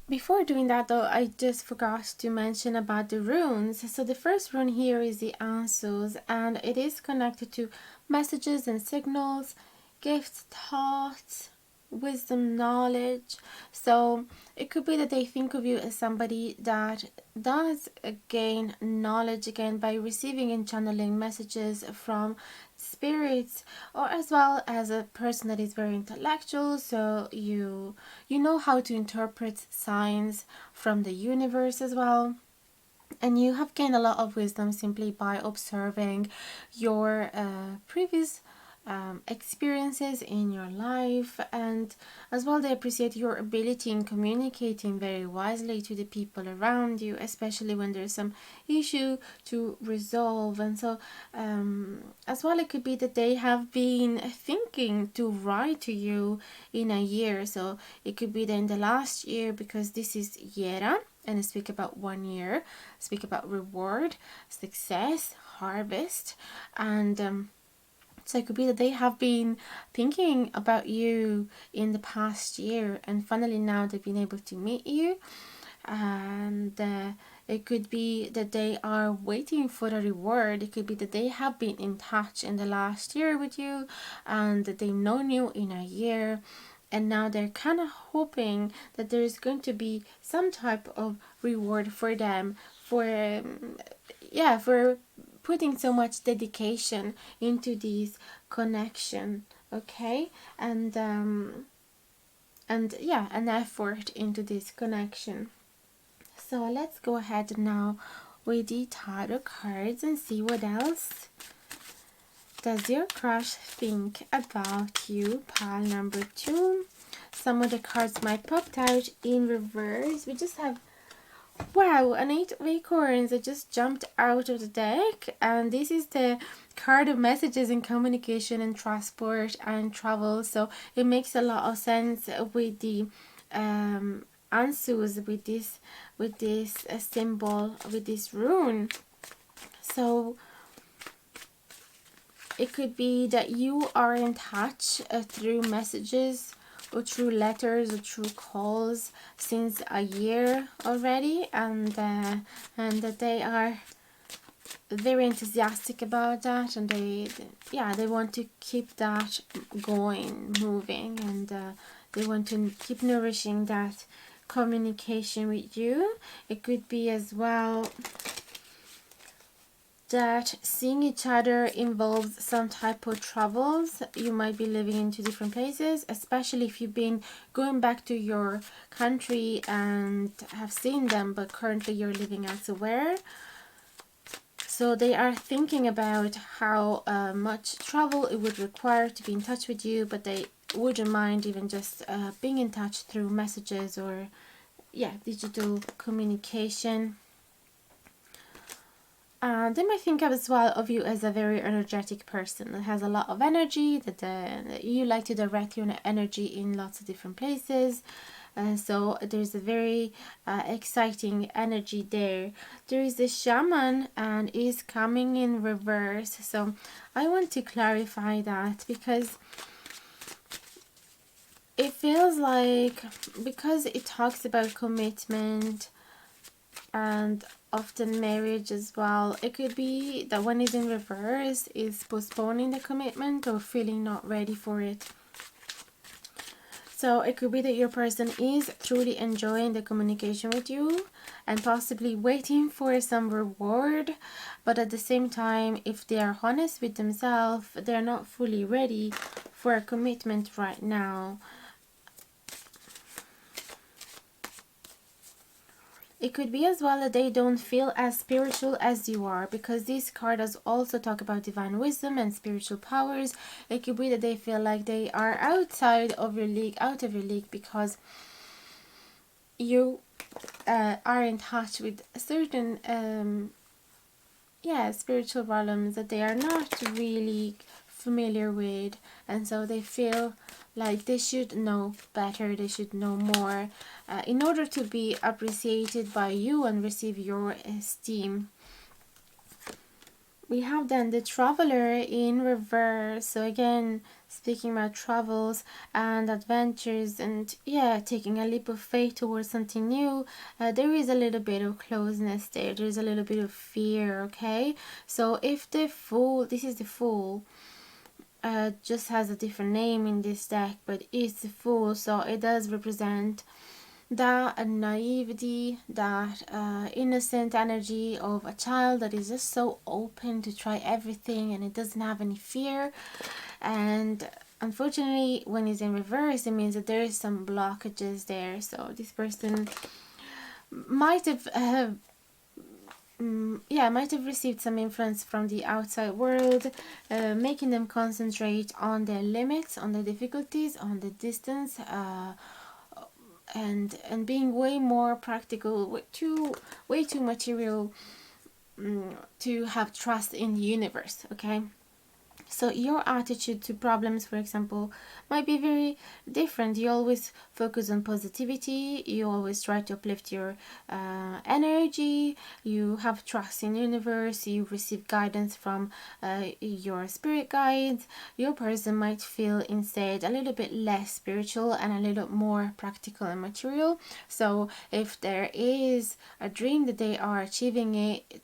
Before doing that though, I just forgot to mention about the runes. So the first rune here is the Ansus, and it is connected to messages and signals, gifts, thoughts, wisdom, knowledge. So it could be that they think of you as somebody that does gain knowledge again by receiving and channeling messages from spirits, or as well as a person that is very intellectual. So you know how to interpret signs from the universe as well, and you have gained a lot of wisdom simply by observing your previous experiences in your life, and as well they appreciate your ability in communicating very wisely to the people around you, especially when there's some issue to resolve. And so as well, it could be that they have been thinking to write to you in a year. So it could be that in the last year, because this is Yera and I speak about 1 year, speak about reward, success, harvest, and so it could be that they have been thinking about you in the past year, and finally now they've been able to meet you. and it could be that they are waiting for a reward. It could be that they have been in touch in the last year with you, and that they've known you in a year, and now they're kind of hoping that there is going to be some type of reward for them for for putting so much dedication into this connection, okay, and yeah, an effort into this connection. So let's go ahead now with the tarot cards and see what else does your crush think about you. Pile number 2. Some of the cards might popped out in reverse. We just have, wow, an 8 of acorns that just jumped out of the deck, and this is the card of messages and communication and transport and travel. So it makes a lot of sense with the answers with this symbol, with this rune. So it could be that you are in touch through messages or through letters or through calls since a year already, and that they are very enthusiastic about that, and they want to keep that going, moving, and they want to keep nourishing that communication with you. It could be as well that seeing each other involves some type of travels. You might be living in 2 different places, especially if you've been going back to your country and have seen them, but currently you're living elsewhere. So they are thinking about how much travel it would require to be in touch with you, but they wouldn't mind even just being in touch through messages or digital communication. They might think as well of you as a very energetic person that has a lot of energy, that you like to direct your energy in lots of different places. So there's a very exciting energy there. There is the shaman and is coming in reverse. So I want to clarify that, because it feels like, because it talks about commitment and often marriage as well, it could be that when it's in reverse is postponing the commitment or feeling not ready for it. So it could be that your person is truly enjoying the communication with you and possibly waiting for some reward, but at the same time, if they are honest with themselves, they're not fully ready for a commitment right now. It could be as well that they don't feel as spiritual as you are, because this card does also talk about divine wisdom and spiritual powers. It could be that they feel like they are outside of your league, because you are in touch with certain spiritual realms that they are not really familiar with, and so they feel like they should know better, they should know more in order to be appreciated by you and receive your esteem. We have then the traveler in reverse. So again, speaking about travels and adventures and taking a leap of faith towards something new, there is a little bit of closeness there. There's a little bit of fear, okay? So if the Fool, this is the Fool, just has a different name in this deck, but it's the Fool, so it does represent that naivety, that innocent energy of a child that is just so open to try everything and it doesn't have any fear. And unfortunately, when it's in reverse, it means that there is some blockages there. So this person might have received some influence from the outside world, making them concentrate on their limits, on the difficulties, on the distance, and being way more practical, way too material to have trust in the universe, okay? So your attitude to problems, for example, might be very different. You always focus on positivity. You always try to uplift your energy. You have trust in the universe. You receive guidance from your spirit guides. Your person might feel instead a little bit less spiritual and a little more practical and material. So if there is a dream that they are achieving it,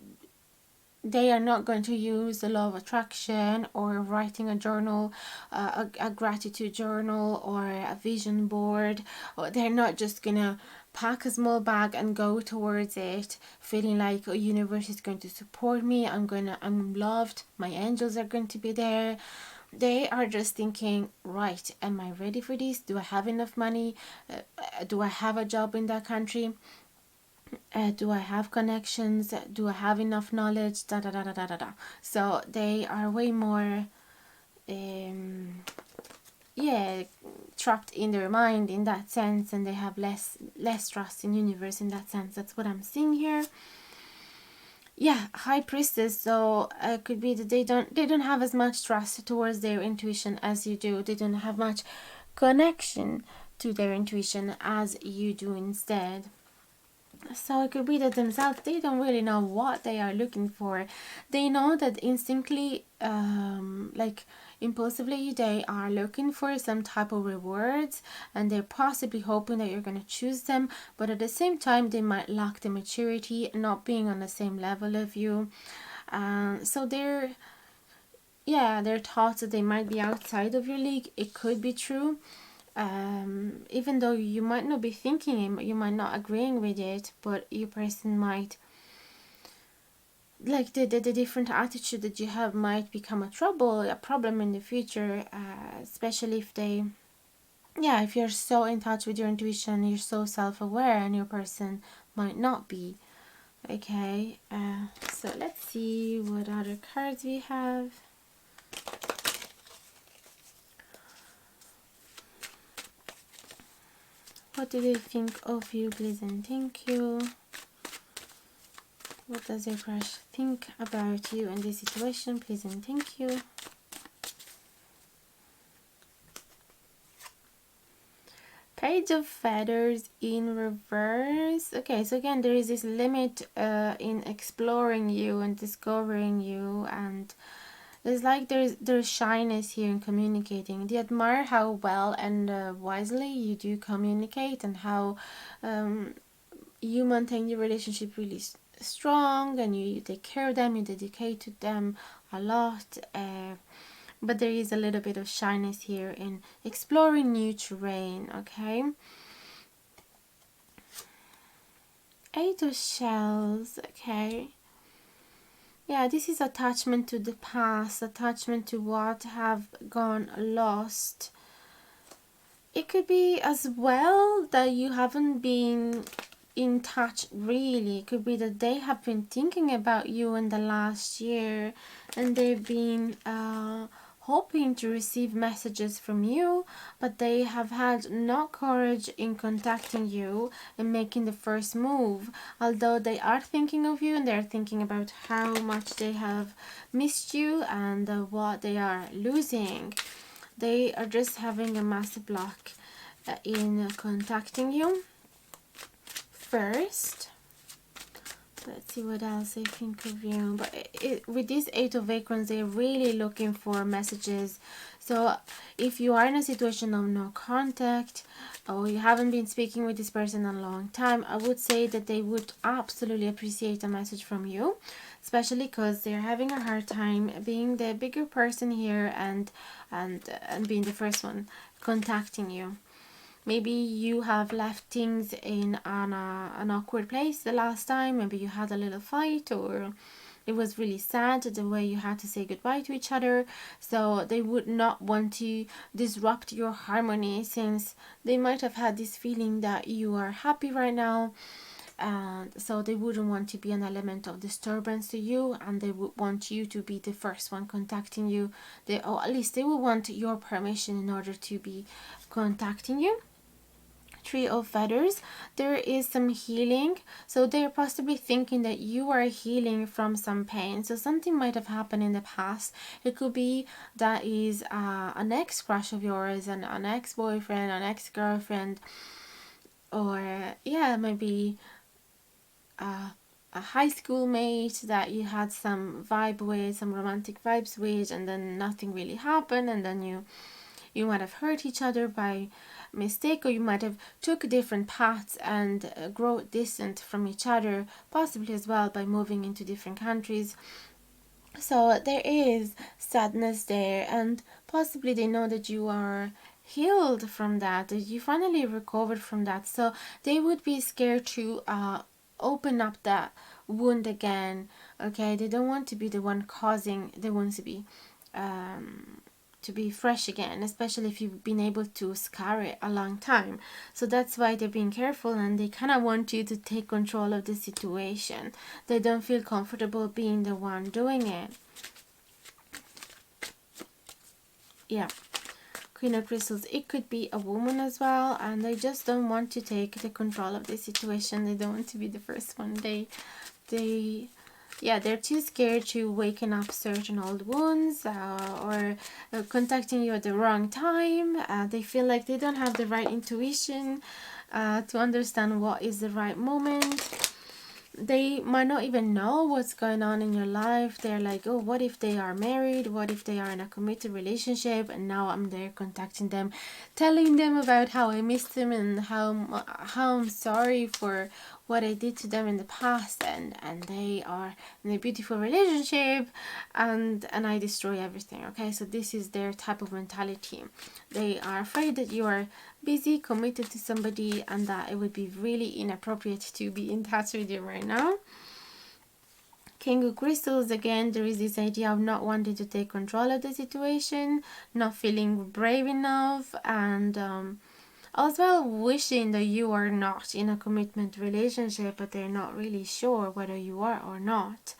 they are not going to use the law of attraction or writing a journal, a gratitude journal or a vision board. Or they're not just gonna pack a small bag and go towards it feeling like, oh, universe is going to support me, I'm loved, my angels are going to be there. They are just thinking, right, am I ready for this? Do I have enough money? Do I have a job in that country? Do I have connections? Do I have enough knowledge? Da da da da da da da. So they are way more, yeah, trapped in their mind in that sense, and they have less trust in universe in that sense. That's what I'm seeing here. Yeah, high priestess. So it could be that they don't have as much trust towards their intuition as you do. They don't have much connection to their intuition as you do instead. So it could be that themselves, they don't really know what they are looking for. They know that instinctively, like impulsively, they are looking for some type of rewards, and they're possibly hoping that you're going to choose them. But at the same time, they might lack the maturity, not being on the same level of you. So their thoughts that they might be outside of your league, it could be true. Even though you might not be thinking it, you might not agreeing with it, but your person might, like the different attitude that you have might become a problem in the future, especially if they, yeah, if you're so in touch with your intuition, you're so self-aware, and your person might not be. Okay, so let's see what other cards we have. What do they think of you, please and thank you? What does your crush think about you and this situation, please and thank you? Page of Feathers in reverse. Okay, so again, there is this limit in exploring you and discovering you, and it's like there's shyness here in communicating. They admire how well and wisely you do communicate, and how you maintain your relationship really strong, and you take care of them, you dedicate to them a lot. But there is a little bit of shyness here in exploring new terrain. Okay. Eight of Shells. Okay. Yeah, this is attachment to the past, attachment to what have gone lost. It could be as well that you haven't been in touch really. It could be that they have been thinking about you in the last year, and they've been hoping to receive messages from you, but they have had no courage in contacting you and making the first move. Although they are thinking of you, and they're thinking about how much they have missed you and what they are losing, they are just having a massive block in contacting you. First, let's see what else I think of you. But with this Eight of Acorns, they're really looking for messages. So if you are in a situation of no contact, or you haven't been speaking with this person in a long time, I would say that they would absolutely appreciate a message from you, especially because they're having a hard time being the bigger person here and being the first one contacting you. Maybe you have left things in an awkward place the last time. Maybe you had a little fight, or it was really sad the way you had to say goodbye to each other. So they would not want to disrupt your harmony, since they might have had this feeling that you are happy right now. And so they wouldn't want to be an element of disturbance to you, and they would want you to be the first one contacting you. Or at least they will want your permission in order to be contacting you. Three of Feathers, there is some healing. So they're possibly thinking that you are healing from some pain. So something might have happened in the past. It could be that is an ex-crush of yours, an ex-boyfriend, an ex-girlfriend, or yeah, maybe a high school mate that you had some vibe with, some romantic vibes with, and then nothing really happened, and then you might have hurt each other by mistake, or you might have took different paths and grow distant from each other, possibly as well by moving into different countries. So there is sadness there, and possibly they know that you are healed from that you finally recovered from that. So they would be scared to open up that wound again. Okay, they don't want to be the one causing. They want to be fresh again, especially if you've been able to scar it a long time. So that's why they're being careful, and they kind of want you to take control of the situation. They don't feel comfortable being the one doing it. Yeah. Queen of Crystals, it could be a woman as well, and they just don't want to take the control of the situation. They don't want to be the first one. They're too scared to waken up certain old wounds, or contacting you at the wrong time. They feel like they don't have the right intuition to understand what is the right moment. They might not even know what's going on in your life. They're like, oh, what if they are married? What if they are in a committed relationship? And now I'm there contacting them, telling them about how I missed them and how I'm sorry for what I did to them in the past. And they are in a beautiful relationship, and I destroy everything. Okay, so this is their type of mentality. They are afraid that you are busy, committed to somebody, and that it would be really inappropriate to be in touch with you right now. King of Crystals, again, there is this idea of not wanting to take control of the situation, not feeling brave enough, and as well wishing that you are not in a commitment relationship, but they're not really sure whether you are or not.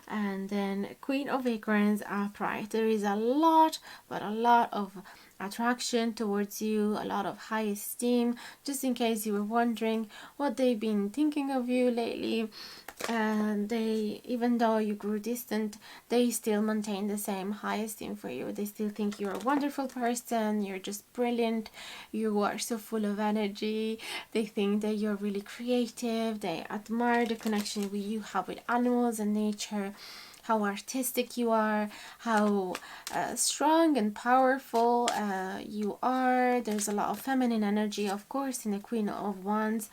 And then Queen of Acorns upright. There is a lot of attraction towards you, a lot of high esteem. Just in case you were wondering what they've been thinking of you lately, and they, even though you grew distant, they still maintain the same high esteem for you. They still think you're a wonderful person, you're just brilliant, you are so full of energy. They think that you're really creative. They admire the connection you have with animals and nature, how artistic you are, how strong and powerful you are. There's a lot of feminine energy, of course, in the Queen of Wands.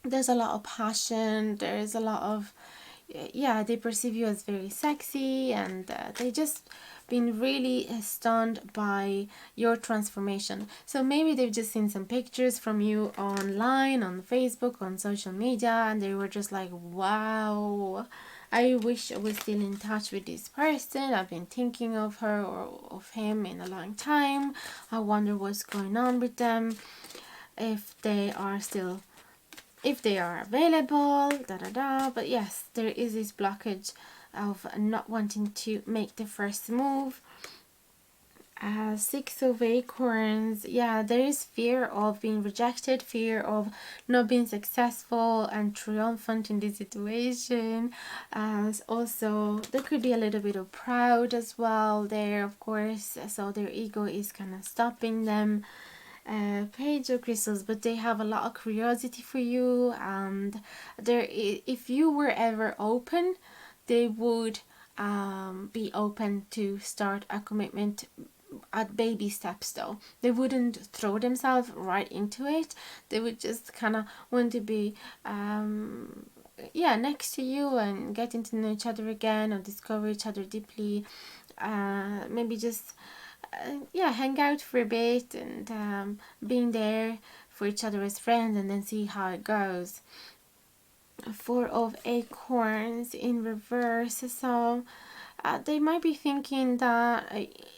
There's a lot of passion. There's a lot of, yeah, they perceive you as very sexy, and they just been really stunned by your transformation. So maybe they've just seen some pictures from you online, on Facebook, on social media, and they were just like, wow, I wish I was still in touch with this person. I've been thinking of her or of him in a long time. I wonder what's going on with them, if they are available, but yes, there is this blockage of not wanting to make the first move. Six of Acorns, yeah, there is fear of being rejected, fear of not being successful and triumphant in this situation. Also, there could be a little bit of proud as well there, of course, so their ego is kind of stopping them. Page of Crystals, but they have a lot of curiosity for you, and if you were ever open, they would be open to start a commitment at baby steps. Though they wouldn't throw themselves right into it. They would just kind of want to be next to you and getting to know each other again, or discover each other deeply. Maybe just hang out for a bit, and being there for each other as friends, and then see how it goes. Four of Acorns in reverse. So they might be thinking that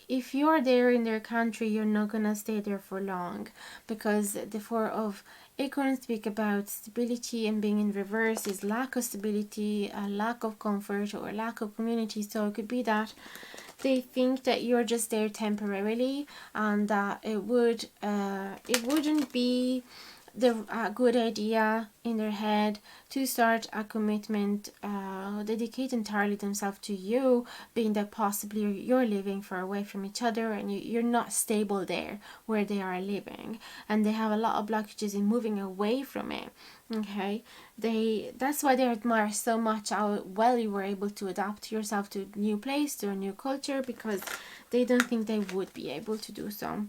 if you're there in their country, you're not gonna stay there for long, because the Four of Acorns speak about stability, and being in reverse is lack of stability, a lack of comfort, or lack of community. So it could be that they think that you're just there temporarily, and that it wouldn't be the good idea in their head to start a commitment, dedicate entirely themselves to you, being that possibly you're living far away from each other and you're not stable there where they are living, and they have a lot of blockages in moving away from it. Okay, that's why they admire so much how well you were able to adapt yourself to a new place, to a new culture, because they don't think they would be able to do so.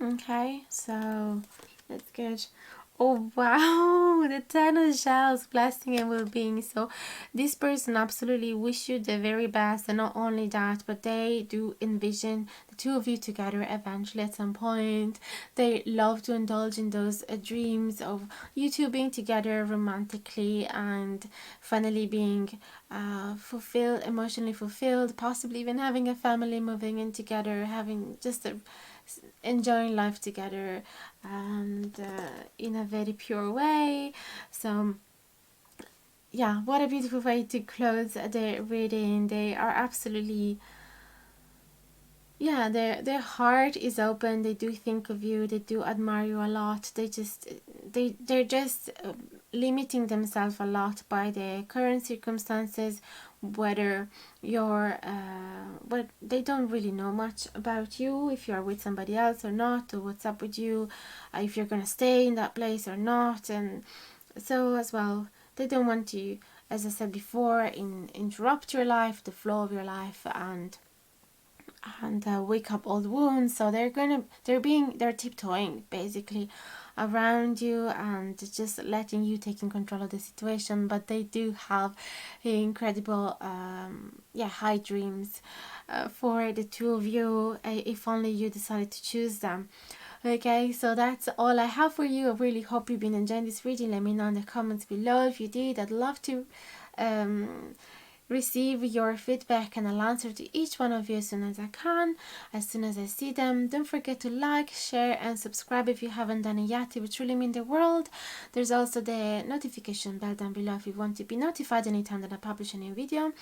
Okay, so that's good. Oh wow, the 10 of shells, blessing and well-being. So this person absolutely wish you the very best, and not only that, but they do envision the two of you together eventually at some point. They love to indulge in those dreams of you two being together romantically and finally being fulfilled, emotionally fulfilled, possibly even having a family, moving in together, having just a enjoying life together, and in a very pure way. So yeah, what a beautiful way to close the reading. They are absolutely, yeah, their heart is open. They do think of you, they do admire you a lot. They're just limiting themselves a lot by the current circumstances, whether you're but they don't really know much about you, if you're with somebody else or not, or what's up with you, if you're gonna stay in that place or not. And so as well, they don't want to, as I said before, interrupt your life, the flow of your life, and wake up old wounds. So they're tiptoeing basically around you and just letting you take in control of the situation. But they do have incredible high dreams for the two of you, if only you decided to choose them. Okay, so that's all I have for you. I really hope you've been enjoying this reading. Let me know in the comments below if you did. I'd love to receive your feedback, and I'll answer to each one of you as soon as I can, as soon as I see them. Don't forget to like, share and subscribe if you haven't done it yet. It would truly mean the world. There's also the notification bell down below if you want to be notified anytime that I publish a new video,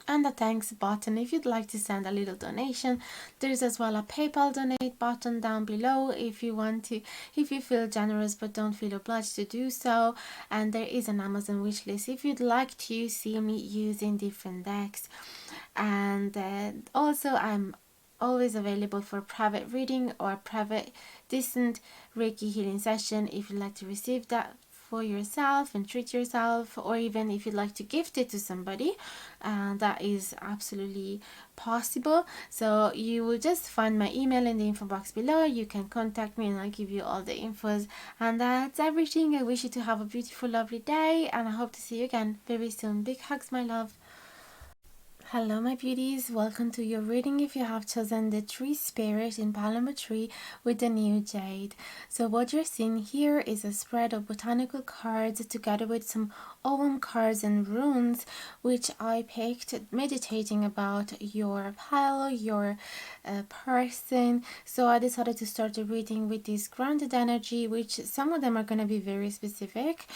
and the thanks button if you'd like to send a little donation. There's as well a PayPal donate button down below if you want to, if you feel generous but don't feel obliged to do so. And there is an Amazon wishlist if you'd like to see me using different decks. And also I'm always available for private reading or private distant Reiki healing session if you'd like to receive that for yourself and treat yourself, or even if you'd like to gift it to somebody, that is absolutely possible. So you will just find my email in the info box below. You can contact me and I'll give you all the infos. And that's everything. I wish you to have a beautiful, lovely day, and I hope to see you again very soon. Big hugs, my love. Hello my beauties, welcome to your reading if you have chosen the tree spirit in Palomar tree with the new jade. So what you're seeing here is a spread of botanical cards together with some Ogham cards and runes, which I picked meditating about your pile, your person. So I decided to start the reading with this grounded energy, which some of them are going to be very specific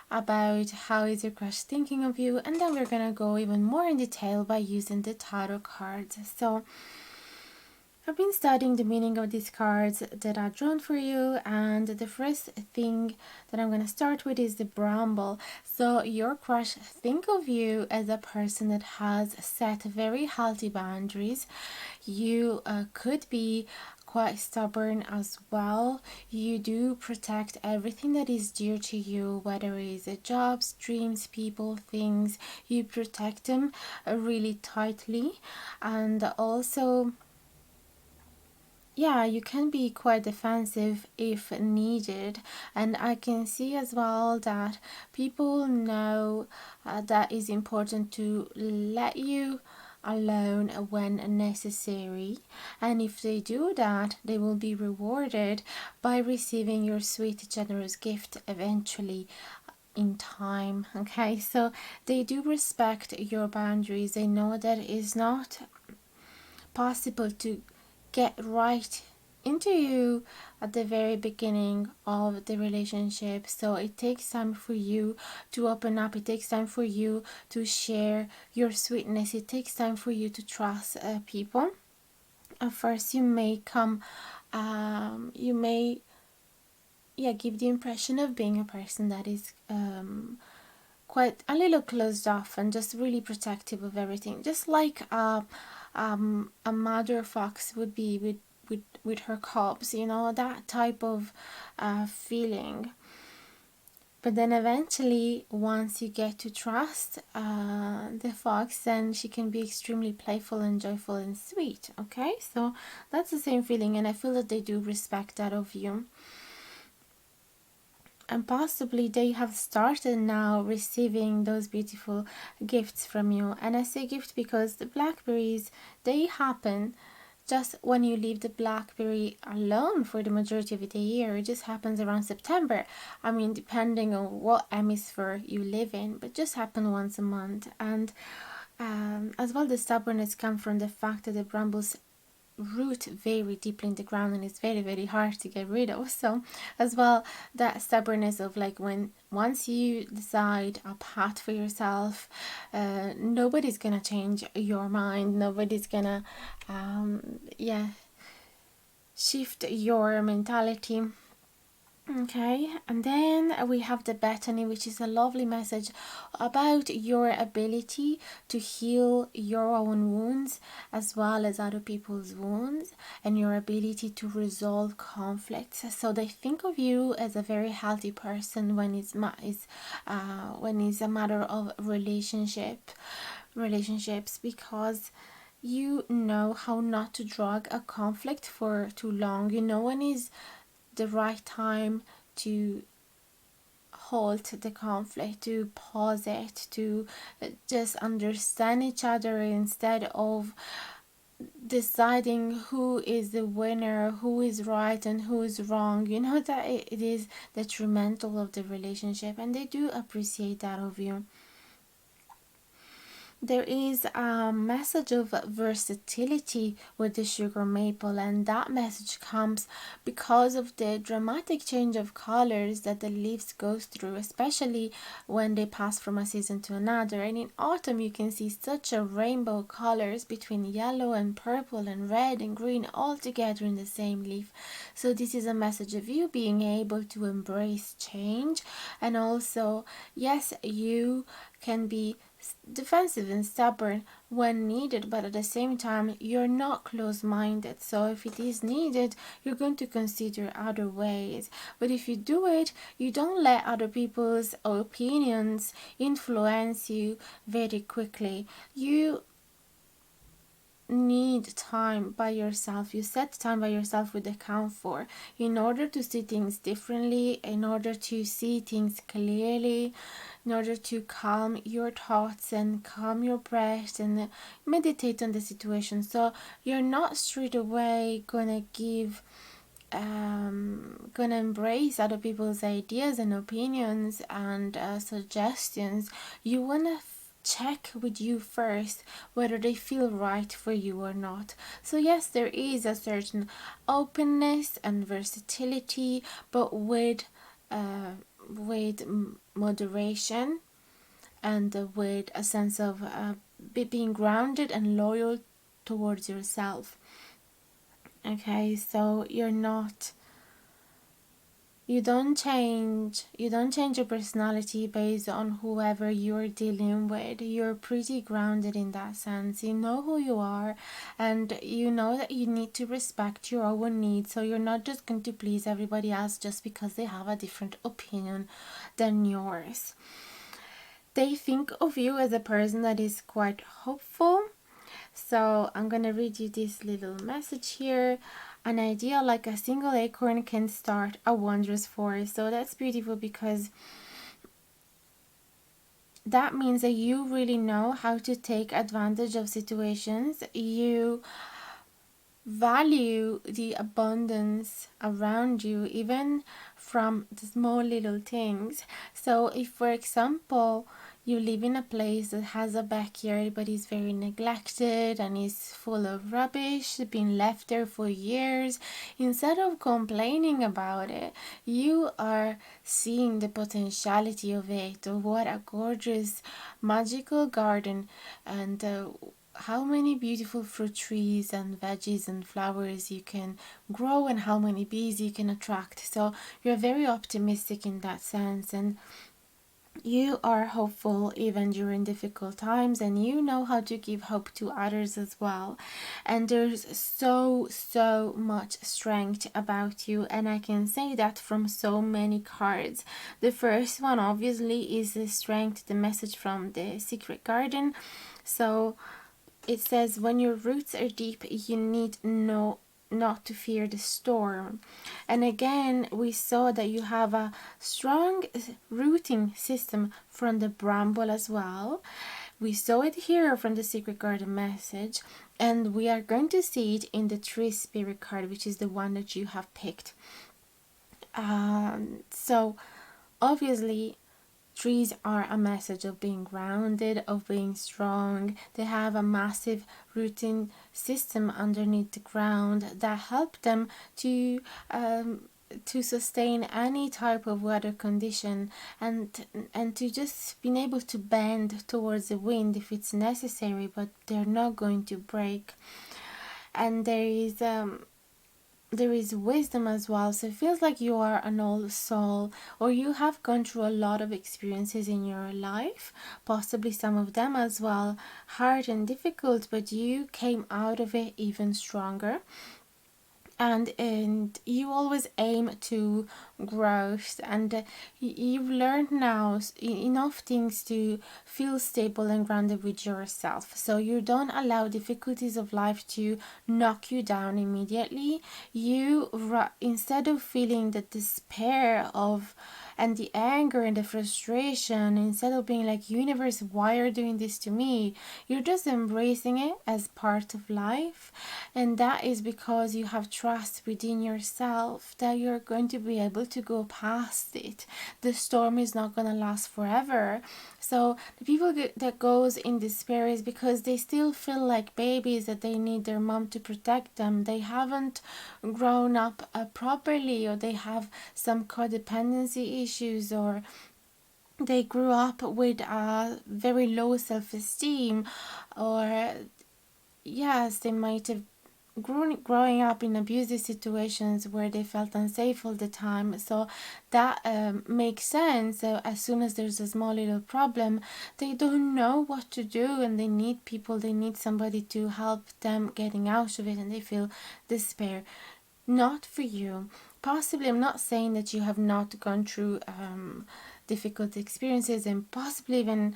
about how is your crush thinking of you, and then we're going to go even more in detail by using the tarot cards. So I've been studying the meaning of these cards that are drawn for you, and the first thing that I'm going to start with is the bramble. So your crush think of you as a person that has set very healthy boundaries. You could be quite stubborn as well. You do protect everything that is dear to you, whether it's jobs, dreams, people, things. You protect them really tightly, and also yeah, you can be quite defensive if needed. And I can see as well that people know that it's important to let you alone when necessary, and if they do that, they will be rewarded by receiving your sweet generous gift eventually in time. Okay, so they do respect your boundaries. They know that it's not possible to get right into you at the very beginning of the relationship. So it takes time for you to open up, it takes time for you to share your sweetness, it takes time for you to trust people. At first you may come you may yeah, give the impression of being a person that is quite a little closed off and just really protective of everything, just like a mother fox would be with her cubs, you know, that type of feeling. But then eventually, once you get to trust the fox, then she can be extremely playful and joyful and sweet. Okay, so that's the same feeling, and I feel that they do respect that of you. And possibly they have started now receiving those beautiful gifts from you. And I say gift because the blackberries, they happen just when you leave the blackberry alone for the majority of the year. It just happens around September. I mean, depending on what hemisphere you live in, but just happen once a month. And as well, the stubbornness comes from the fact that the brambles root very deeply in the ground and it's very, very hard to get rid of. So as well, that stubbornness of like, when once you decide a path for yourself, nobody's gonna change your mind, nobody's gonna yeah, shift your mentality. Okay, and then we have the Bethany, which is a lovely message about your ability to heal your own wounds as well as other people's wounds, and your ability to resolve conflicts. So they think of you as a very healthy person when when it's a matter of relationships, because you know how not to drag a conflict for too long. You know when is the right time to halt the conflict, to pause it, to just understand each other instead of deciding who is the winner, who is right and who is wrong. You know that it is detrimental of the relationship, and they do appreciate that of you. There is a message of versatility with the sugar maple, and that message comes because of the dramatic change of colors that the leaves goes through, especially when they pass from a season to another. And in autumn you can see such a rainbow colors between yellow and purple and red and green all together in the same leaf. So this is a message of you being able to embrace change, and also, yes, you can be defensive and stubborn when needed, but at the same time you're not close-minded. So if it is needed, you're going to consider other ways. But if you do it, you don't let other people's opinions influence you very quickly. You need time by yourself. You set time by yourself with the camphor in order to see things differently, in order to see things clearly, in order to calm your thoughts and calm your breath and meditate on the situation. So you're not straight away gonna embrace other people's ideas and opinions and suggestions. You wanna check with you first whether they feel right for you or not. So yes, there is a certain openness and versatility, but with moderation, and with a sense of being grounded and loyal towards yourself. Okay, so you don't change your personality based on whoever you're dealing with. You're pretty grounded in that sense. You know who you are, and you know that you need to respect your own needs. So you're not just going to please everybody else just because they have a different opinion than yours. They think of you as a person that is quite hopeful. So I'm gonna read you this little message here. An idea like a single acorn can start a wondrous forest. So that's beautiful, because that means that you really know how to take advantage of situations. You value the abundance around you, even from the small little things. So if, for example, you live in a place that has a backyard but is very neglected and is full of rubbish, been left there for years, instead of complaining about it, you are seeing the potentiality of it, of what a gorgeous magical garden and how many beautiful fruit trees and veggies and flowers you can grow and how many bees you can attract. So you're very optimistic in that sense, and you are hopeful even during difficult times, and you know how to give hope to others as well. And there's so much strength about you, and I can say that from so many cards. The first one obviously is the strength, the message from the secret garden. So it says, when your roots are deep, you need not to fear the storm. And again, we saw that you have a strong rooting system from the bramble as well. We saw it here from the secret garden message, and we are going to see it in the tree spirit card, which is the one that you have picked. So obviously trees are a message of being grounded, of being strong. They have a massive rooting system underneath the ground that help them to sustain any type of weather condition, and to just being able to bend towards the wind if it's necessary, but they're not going to break. And there is wisdom as well. So it feels like you are an old soul, or you have gone through a lot of experiences in your life, possibly some of them as well hard and difficult, but you came out of it even stronger. And you always aim to growth, and you've learned now enough things to feel stable and grounded with yourself, so you don't allow difficulties of life to knock you down immediately. You instead of feeling the despair of and the anger and the frustration, instead of being like, universe, why are you doing this to me, you're just embracing it as part of life. And that is because you have trust within yourself that you're going to be able to go past it. The storm is not going to last forever. So the people that goes in despair is because they still feel like babies, that they need their mom to protect them. They haven't grown up properly, or they have some codependency issues, or they grew up with a very low self-esteem, or yes, they might have growing up in abusive situations where they felt unsafe all the time. So that makes sense. As soon as there's a small little problem, they don't know what to do, and they need people, they need somebody to help them getting out of it, and they feel despair. Not for you. Possibly, I'm not saying that you have not gone through difficult experiences, and possibly even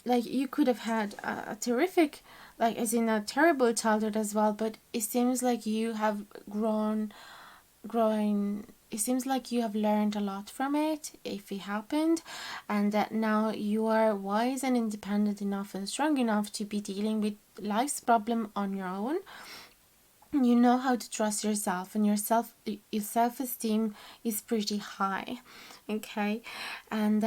like you could have had a terrific, like as in a terrible childhood as well, but it seems like you have growing it seems like you have learned a lot from it, if it happened, and that now you are wise and independent enough and strong enough to be dealing with life's problem on your own. You know how to trust yourself, and your self-esteem is pretty high. Okay, and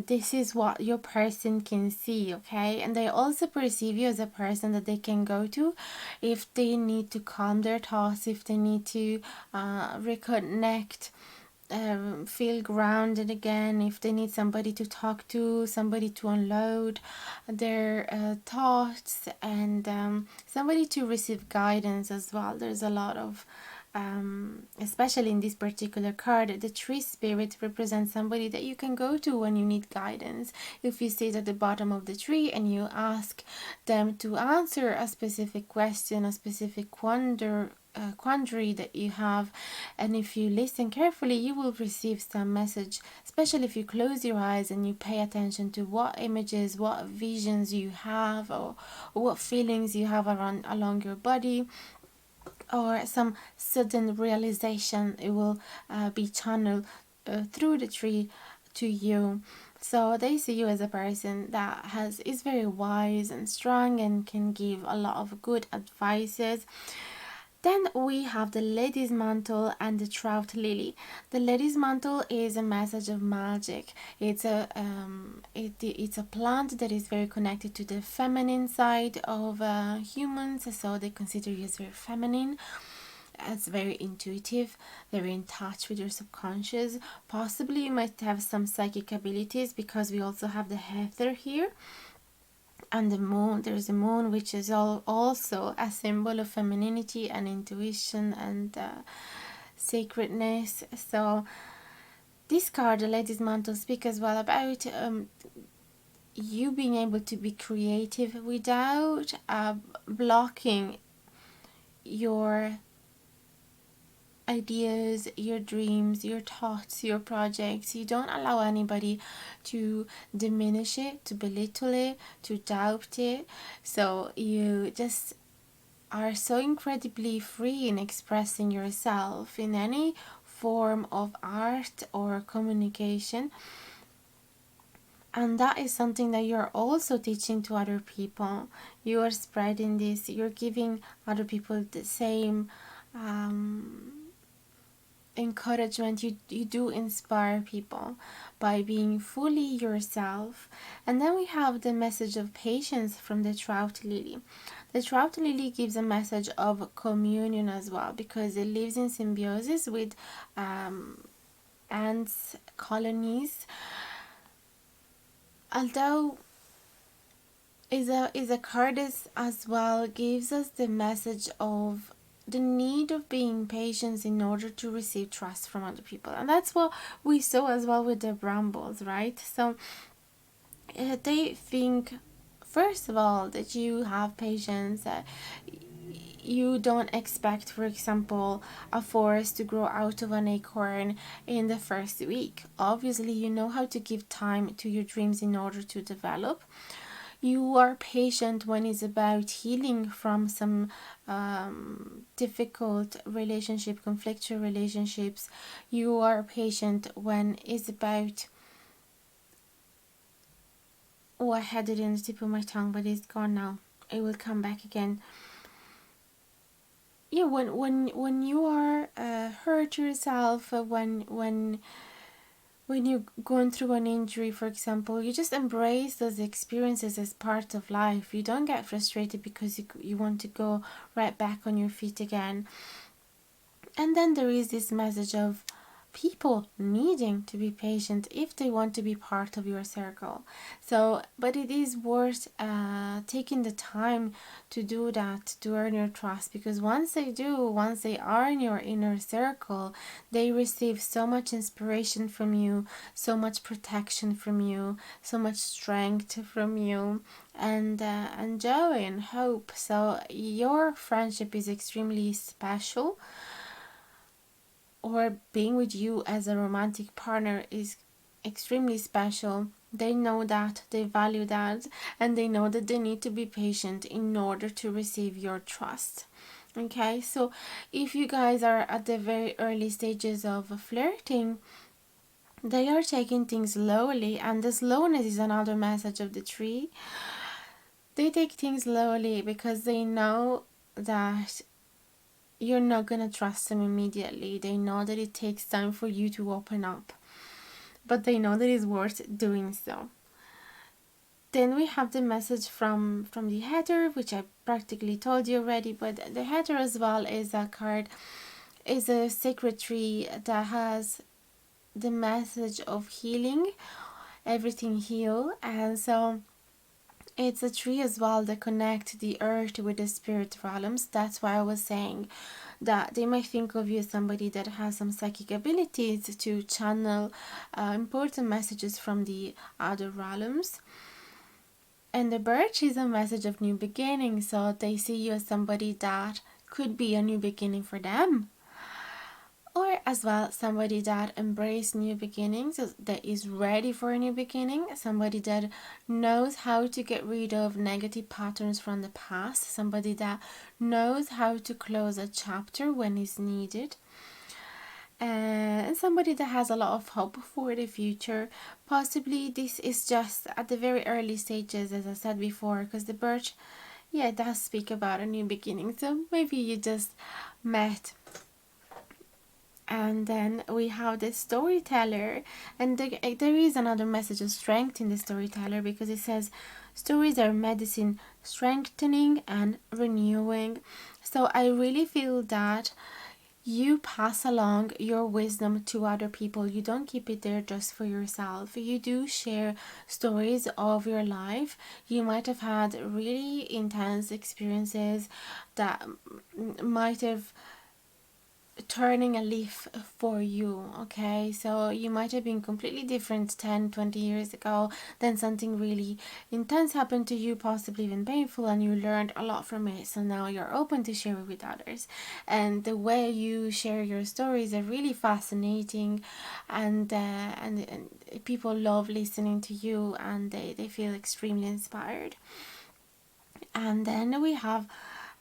this is what your person can see. Okay, and they also perceive you as a person that they can go to if they need to calm their thoughts, if they need to reconnect, feel grounded again, if they need somebody to talk to, somebody to unload their thoughts, and somebody to receive guidance as well. There's a lot of especially in this particular card, the tree spirit represents somebody that you can go to when you need guidance. If you sit at the bottom of the tree and you ask them to answer a specific question, a specific quandary that you have, and if you listen carefully, you will receive some message, especially if you close your eyes and you pay attention to what images, what visions you have, or what feelings you have along your body, or some sudden realization. It will be channeled through the tree to you. So they see you as a person that is very wise and strong and can give a lot of good advices. Then we have the lady's mantle and the trout lily. The lady's mantle is a message of magic. It's a plant that is very connected to the feminine side of humans, so they consider you as very feminine. It's very intuitive, very in touch with your subconscious. Possibly you might have some psychic abilities, because we also have the heather here. And the moon, there's a moon, which is also a symbol of femininity and intuition and sacredness. So this card, the Lady's Mantle, speaks as well about you being able to be creative without blocking your ideas, your dreams, your thoughts, your projects. You don't allow anybody to diminish it, to belittle it, to doubt it. So you just are so incredibly free in expressing yourself in any form of art or communication. And that is something that you're also teaching to other people. You are spreading this, you're giving other people the same encouragement. You do inspire people by being fully yourself. And then we have the message of patience from the trout lily. The trout lily gives a message of communion as well, because it lives in symbiosis with ants colonies. Although is a card as well gives us the message of the need of being patient in order to receive trust from other people. And that's what we saw as well with the brambles, right? So they think, first of all, that you have patience. You don't expect, for example, a forest to grow out of an acorn in the first week. Obviously, you know how to give time to your dreams in order to develop. You are patient when it's about healing from some difficult relationship, conflictual relationships. You are patient when it's about... Oh, I had it in the tip of my tongue, but it's gone now. It will come back again. Yeah, when you are hurt yourself, when you're going through an injury, for example, you just embrace those experiences as part of life. You don't get frustrated because you want to go right back on your feet again. And then there is this message of people needing to be patient if they want to be part of your circle. So, but it is worth taking the time to do that, to earn your trust, because once they are in your inner circle, they receive so much inspiration from you, so much protection from you, so much strength from you, and joy and hope. So your friendship is extremely special, or being with you as a romantic partner is extremely special. They know that, they value that, and they know that they need to be patient in order to receive your trust. Okay, so if you guys are at the very early stages of flirting, they are taking things slowly, and the slowness is another message of the tree. They take things slowly because they know that you're not gonna trust them immediately. They know that it takes time for you to open up, but they know that it's worth doing so. Then we have the message from the header, which I practically told you already, but the header as well is a card, is a sacred tree that has the message of healing, everything heal. And so it's a tree as well that connects the earth with the spirit realms. That's why I was saying that they might think of you as somebody that has some psychic abilities to channel important messages from the other realms. And the birch is a message of new beginning, so they see you as somebody that could be a new beginning for them. Or as well, somebody that embraces new beginnings, that is ready for a new beginning, somebody that knows how to get rid of negative patterns from the past, somebody that knows how to close a chapter when it's needed, and somebody that has a lot of hope for the future. Possibly this is just at the very early stages, as I said before, because the birch, yeah, it does speak about a new beginning. So maybe you just met. And then we have the storyteller, and there is another message of strength in the storyteller, because it says stories are medicine, strengthening and renewing. So I really feel that you pass along your wisdom to other people. You don't keep it there just for yourself. You do share stories of your life. You might have had really intense experiences that might have turning a leaf for you. Okay, so you might have been completely different 10-20 years ago, then something really intense happened to you, possibly even painful, and you learned a lot from it. So now you're open to share it with others, and the way you share your stories are really fascinating, and people love listening to you, and they feel extremely inspired. And then we have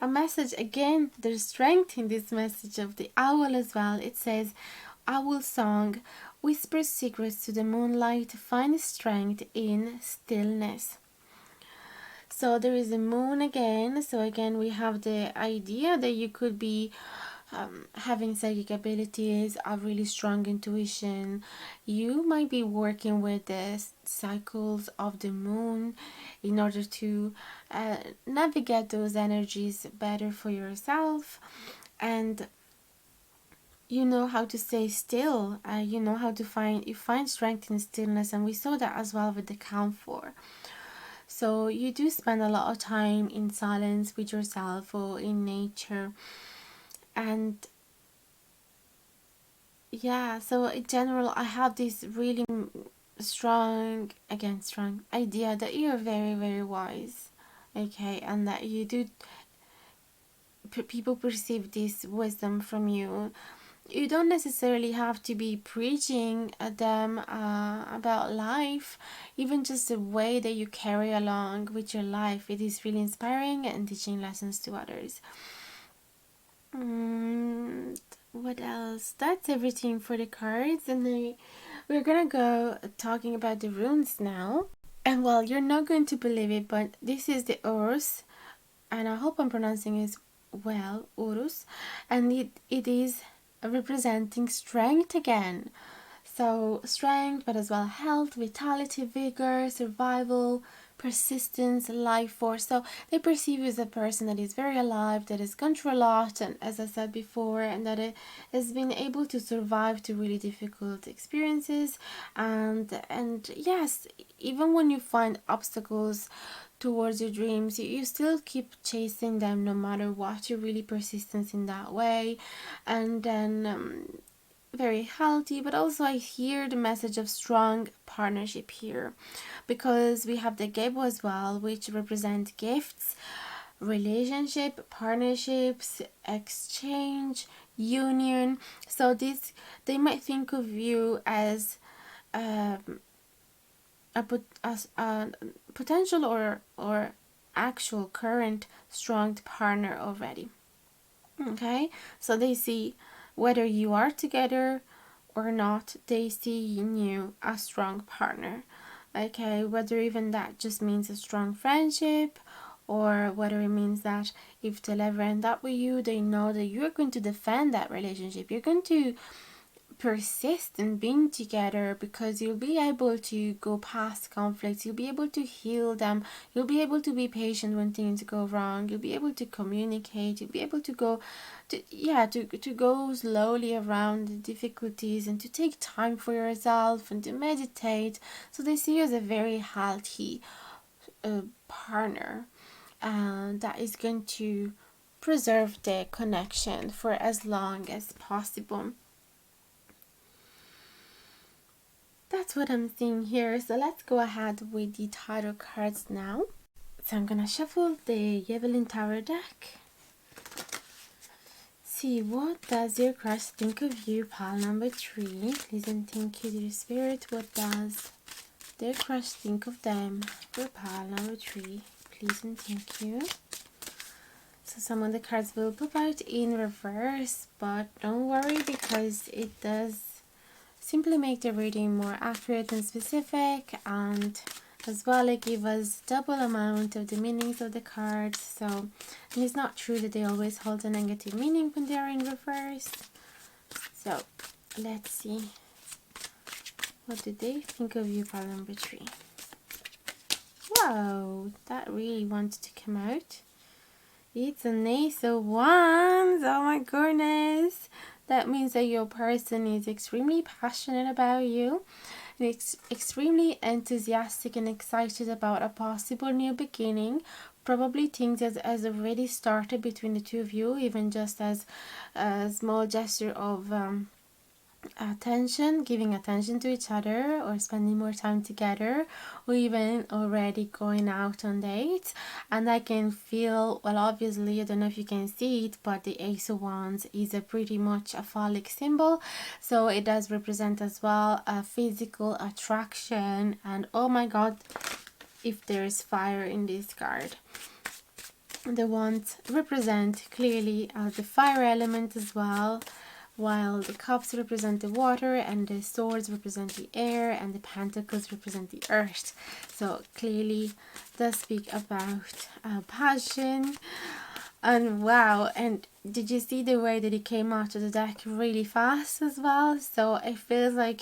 a message again. There's strength in this message of the owl as well. It says, owl song whispers secrets to the moonlight, find strength in stillness. So there is a moon again. So again, we have the idea that you could be having psychic abilities, a really strong intuition. You might be working with the cycles of the moon in order to navigate those energies better for yourself, and you know how to stay still. You know how to find strength in stillness, and we saw that as well with the camphor. So you do spend a lot of time in silence with yourself or in nature, and yeah, so in general, I have this really strong, again, strong idea that you're very, very wise, okay, and that you do, people perceive this wisdom from you. You don't necessarily have to be preaching at them about life. Even just the way that you carry along with your life, it is really inspiring and teaching lessons to others. What else? That's everything for the cards, and then we're gonna go talking about the runes now. And well, you're not going to believe it, but this is the Urus, and I hope I'm pronouncing it well, Urus, and it is representing strength again. So strength, but as well health, vitality, vigor, survival, persistence, life force. So they perceive you as a person that is very alive, that has gone through a lot, and as I said before, and that it has been able to survive to really difficult experiences. And yes, even when you find obstacles towards your dreams, you still keep chasing them no matter what. You're really persistent in that way. And then very healthy, but also I hear the message of strong partnership here, because we have the gebo as well, which represent gifts, relationship, partnerships, exchange, union. So this, they might think of you as as a potential or actual current strong partner already. Okay, so they see whether you are together or not, they see in you a strong partner. Okay, whether even that just means a strong friendship, or whether it means that if they'll ever end up with you, they know that you're going to defend that relationship. You're going to persist in being together, because you'll be able to go past conflicts, you'll be able to heal them, you'll be able to be patient when things go wrong, you'll be able to communicate, you'll be able to go to go slowly around the difficulties, and to take time for yourself and to meditate. So they see you as a very healthy partner, and that is going to preserve the connection for as long as possible. That's what I'm seeing here. So let's go ahead with the tarot cards now. So I'm gonna shuffle the Evelyn Tarot deck. See, what does your crush think of you, pile number 3? Please and thank you, dear spirit. What does their crush think of them for pile number 3? Please and thank you. So some of the cards will pop out in reverse, but don't worry, because it does simply make the reading more accurate and specific, and as well it gives us double amount of the meanings of the cards. So, and it's not true that they always hold a negative meaning when they are in reverse. So let's see, what do they think of you, pile number 3? Wow, that really wants to come out. It's an Ace of Wands. Oh my goodness. That means that your person is extremely passionate about you and extremely enthusiastic and excited about a possible new beginning. Probably things has already started between the two of you, even just as a small gesture of attention, giving attention to each other, or spending more time together, or even already going out on dates. And I can feel, well, obviously I don't know if you can see it, but the Ace of Wands is a pretty much a phallic symbol, so it does represent as well a physical attraction. And oh my god, if there's fire in this card. The wands represent clearly the fire element as well, while the cups represent the water, and the swords represent the air, and the pentacles represent the earth. So clearly does speak about passion. And wow, and did you see the way that it came out of the deck really fast as well? So it feels like,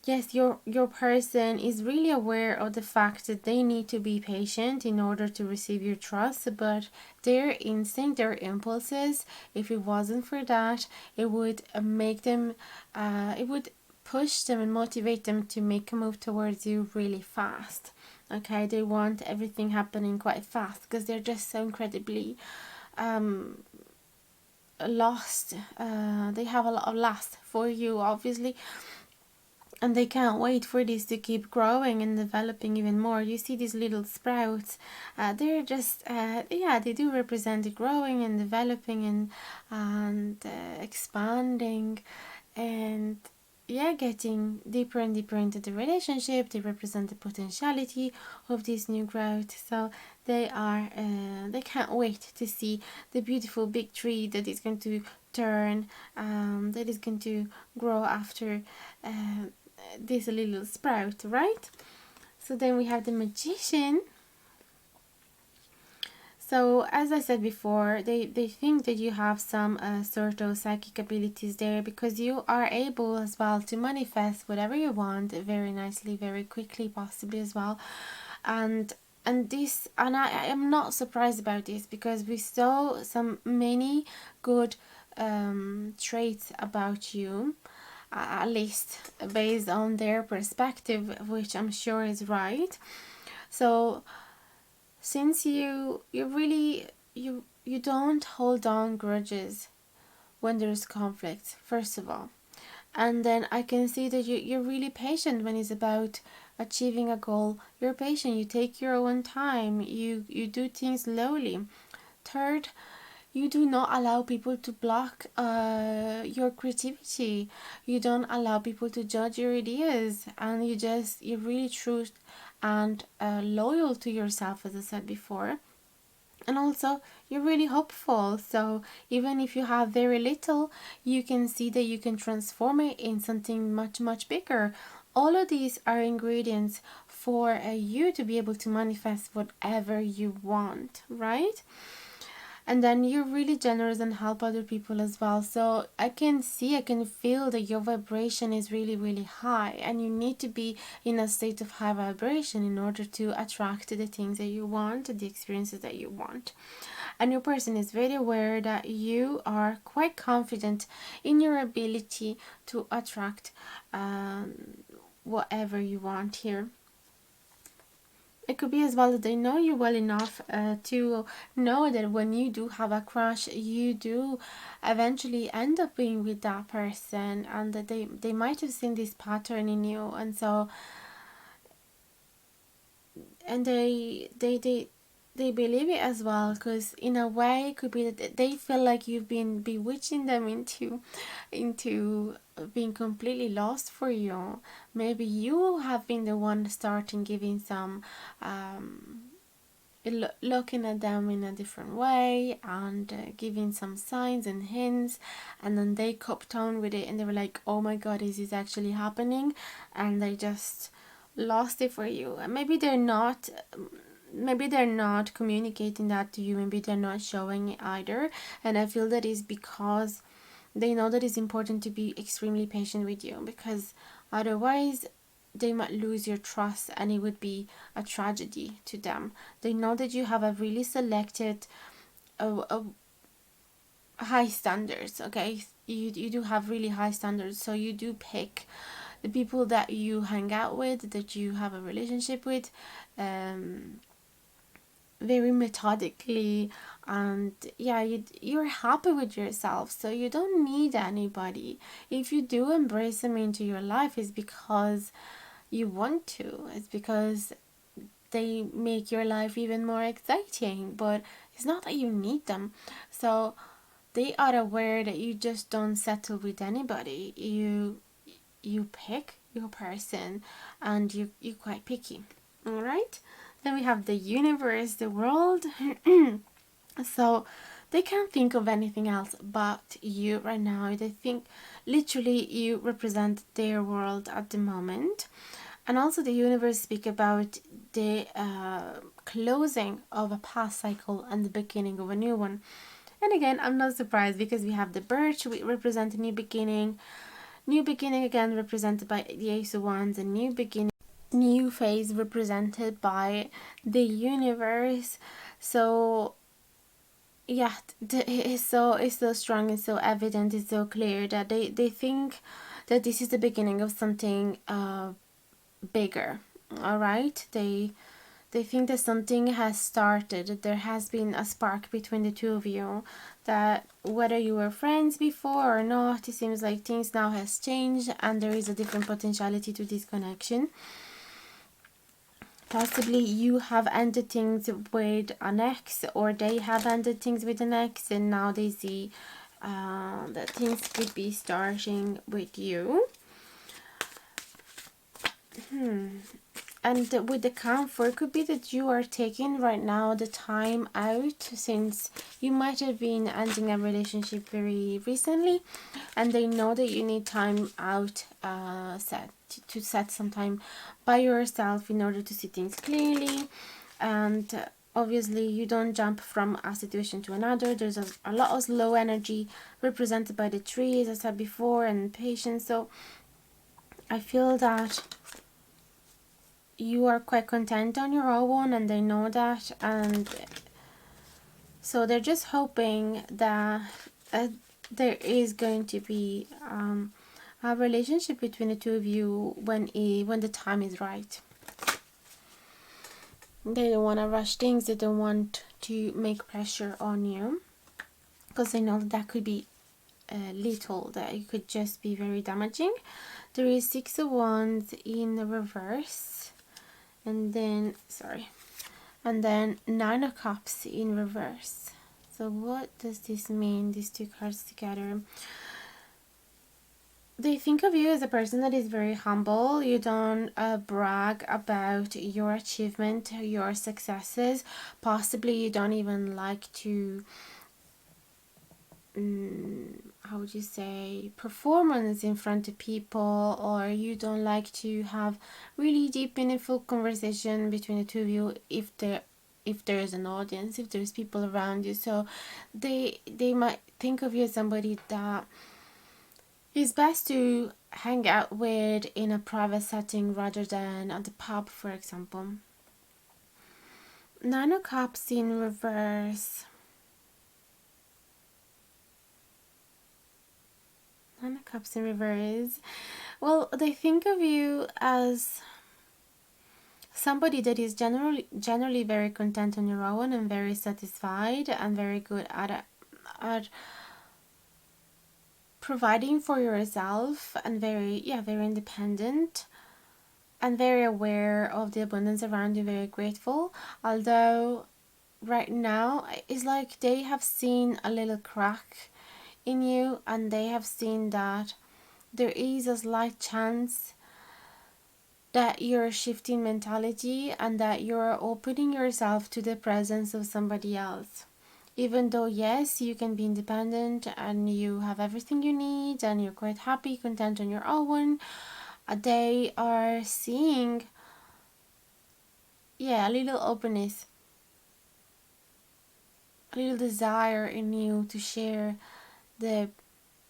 yes, your person is really aware of the fact that they need to be patient in order to receive your trust, but their instinct, their impulses, if it wasn't for that, it would make them, it would push them and motivate them to make a move towards you really fast. Okay, they want everything happening quite fast because they're just so incredibly lost. They have a lot of lust for you, obviously, and they can't wait for this to keep growing and developing even more. You see these little sprouts, they're just yeah, they do represent the growing and developing and expanding, and yeah, getting deeper and deeper into the relationship. They represent the potentiality of this new growth. So they are they can't wait to see the beautiful big tree that is going to turn, that is going to grow after this little sprout, right? So then we have the Magician. So as I said before, they think that you have some sort of psychic abilities there, because you are able as well to manifest whatever you want very nicely, very quickly, possibly as well. And this, and I am not surprised about this, because we saw some many good traits about you, at least based on their perspective, which I'm sure is right. So since you really you don't hold on grudges when there's conflict, first of all, and then I can see that you're really patient when it's about achieving a goal. You're patient, you take your own time, you do things slowly. Third, you do not allow people to block your creativity. You don't allow people to judge your ideas, and you're really true and loyal to yourself, as I said before. And also, you're really hopeful. So even if you have very little, you can see that you can transform it in something much, much bigger. All of these are ingredients for you to be able to manifest whatever you want, right? And then you're really generous and help other people as well. So I can feel that your vibration is really, really high, and you need to be in a state of high vibration in order to attract the things that you want, the experiences that you want. And your person is very aware that you are quite confident in your ability to attract whatever you want here. It could be as well that they know you well enough to know that when you do have a crush, you do eventually end up being with that person, and that they might have seen this pattern in you, and so and they believe it as well, because in a way it could be that they feel like you've been bewitching them into being completely lost for you. Maybe you have been the one starting giving some looking at them in a different way, and giving some signs and hints, and then they copped on with it, and they were like, oh my god, is this actually happening? And they just lost it for you. And maybe they're not communicating that to you, maybe they're not showing it either. And I feel that is because they know that it's important to be extremely patient with you, because otherwise they might lose your trust, and it would be a tragedy to them. They know that you have a really selected high standards. Okay, you do have really high standards, so you do pick the people that you hang out with, that you have a relationship with, very methodically, and yeah, you're happy with yourself, so you don't need anybody. If you do embrace them into your life, it's because you want to. It's because they make your life even more exciting, but it's not that you need them. So they are aware that you just don't settle with anybody. You pick your person, and you're quite picky. All right. Then we have the universe, the world. So they can't think of anything else but you right now. They think literally you represent their world at the moment. And also the universe speak about the closing of a past cycle and the beginning of a new one. And again, I'm not surprised, because we have the birch, we represent a new beginning. New beginning again represented by the Ace of Wands, and new beginning, new phase represented by the universe. So yeah, it's so strong, it's so evident, it's so clear that they think that this is the beginning of something bigger. All right, they think that something has started, that there has been a spark between the two of you, that whether you were friends before or not, it seems like things now has changed and there is a different potentiality to this connection. Possibly you have ended things with an ex, or they have ended things with an ex, and now they see that things could be starting with you. And with the camphor, it could be that you are taking right now the time out, since you might have been ending a relationship very recently, and they know that you need time out, to set some time by yourself in order to see things clearly. And obviously you don't jump from a situation to another. There's a lot of low energy represented by the tree, as I said before, and patience. So I feel that you are quite content on your own, and they know that, and so they're just hoping that there is going to be a relationship between the two of you when the time is right. They don't want to rush things. They don't want to make pressure on you, because they know that could be little, that it could just be very damaging. There is Six of Wands in the reverse, and then Nine of Cups in reverse. So what does this mean, these two cards together? They think of you as a person that is very humble. You don't brag about your achievement, your successes. Possibly you don't even like to, how would you say, performance in front of people, or you don't like to have really deep, meaningful conversation between the two of you if there is an audience, if there's people around you. So they might think of you as somebody that is best to hang out with in a private setting rather than at the pub, for example. Nine of Cups in reverse. Nine of Cups in reverse. Well, they think of you as somebody that is generally very content on your own, and very satisfied, and very good at providing for yourself, and very independent, and very aware of the abundance around you, very grateful. Although right now it's like they have seen a little crack in you, and they have seen that there is a slight chance that you're shifting mentality, and that you're opening yourself to the presence of somebody else. Even though, yes, you can be independent and you have everything you need and you're quite happy, content on your own, they are seeing, a little openness, a little desire in you to share the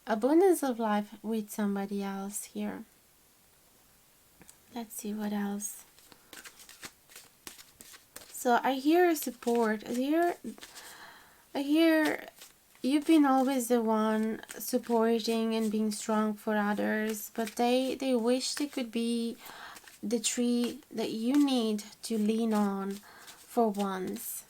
abundance of life with somebody else here. Let's see what else. So I hear support. I hear you've been always the one supporting and being strong for others, but they wish they could be the tree that you need to lean on for once.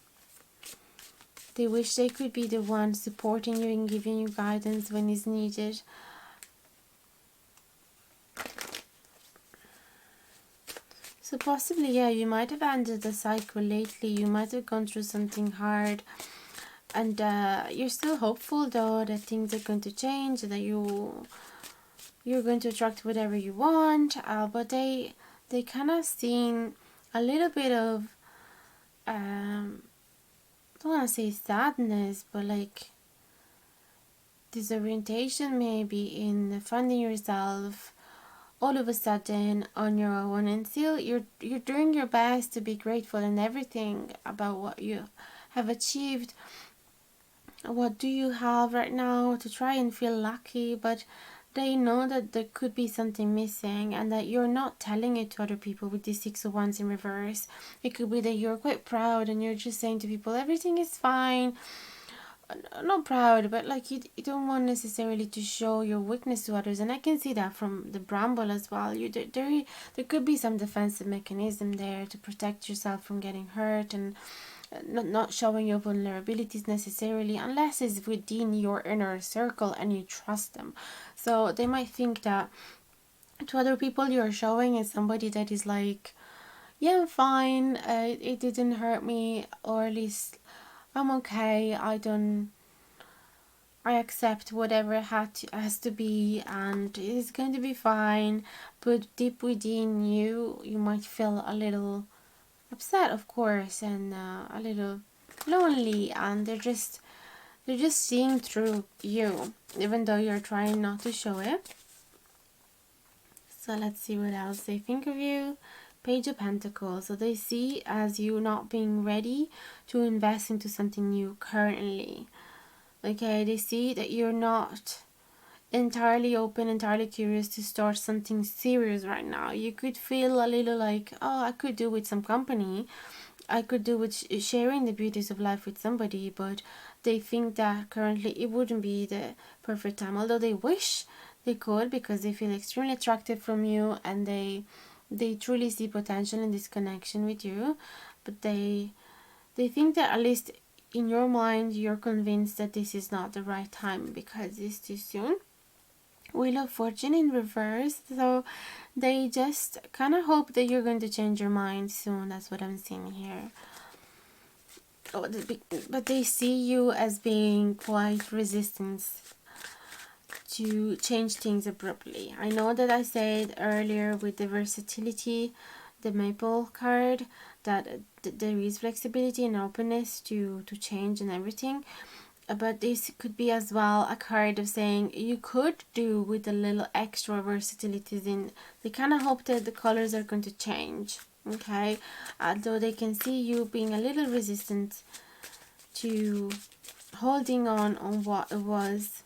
They wish they could be the one supporting you and giving you guidance when it's needed. So possibly, yeah, you might have ended the cycle lately. You might have gone through something hard. And you're still hopeful though that things are going to change, that you're going to attract whatever you want. But they kind of seen a little bit of I don't want to say sadness, but like disorientation maybe in finding yourself all of a sudden on your own, and still you're doing your best to be grateful and everything about what you have achieved. What do you have right now to try and feel lucky, but they know that there could be something missing and that you're not telling it to other people with the Six of Wands in reverse. It could be that you're quite proud and you're just saying to people everything is fine. Not proud, but like you don't want necessarily to show your weakness to others, and I can see that from the bramble as well. There could be some defensive mechanism there to protect yourself from getting hurt, and not showing your vulnerabilities necessarily unless it's within your inner circle and you trust them. So they might think that to other people you're showing as somebody that is like, yeah, I'm fine, it didn't hurt me, or at least I'm okay, I accept whatever has to be, and it's going to be fine. But deep within you, you might feel a little upset, of course, and a little lonely, and they're just seeing through you, even though you're trying not to show it. So let's see what else they think of you. Page of Pentacles. So they see as you not being ready to invest into something new currently. Okay, they see that you're not entirely open, entirely curious to start something serious right now. You could feel a little like, oh, I could do with some company. I could do with sharing the beauties of life with somebody, but they think that currently it wouldn't be the perfect time. Although they wish they could, because they feel extremely attracted from you, and they truly see potential in this connection with you, but they think that at least in your mind you're convinced that this is not the right time because it's too soon. Wheel of Fortune in reverse, so they just kind of hope that you're going to change your mind soon. That's what I'm seeing here. Oh, but they see you as being quite resistant to change things abruptly. I know that I said earlier with the versatility, the maple card, that there is flexibility and openness to change and everything. But this could be as well a card of saying you could do with a little extra versatilities in. They kind of hope that the colors are going to change. Okay, although they can see you being a little resistant to holding on what it was.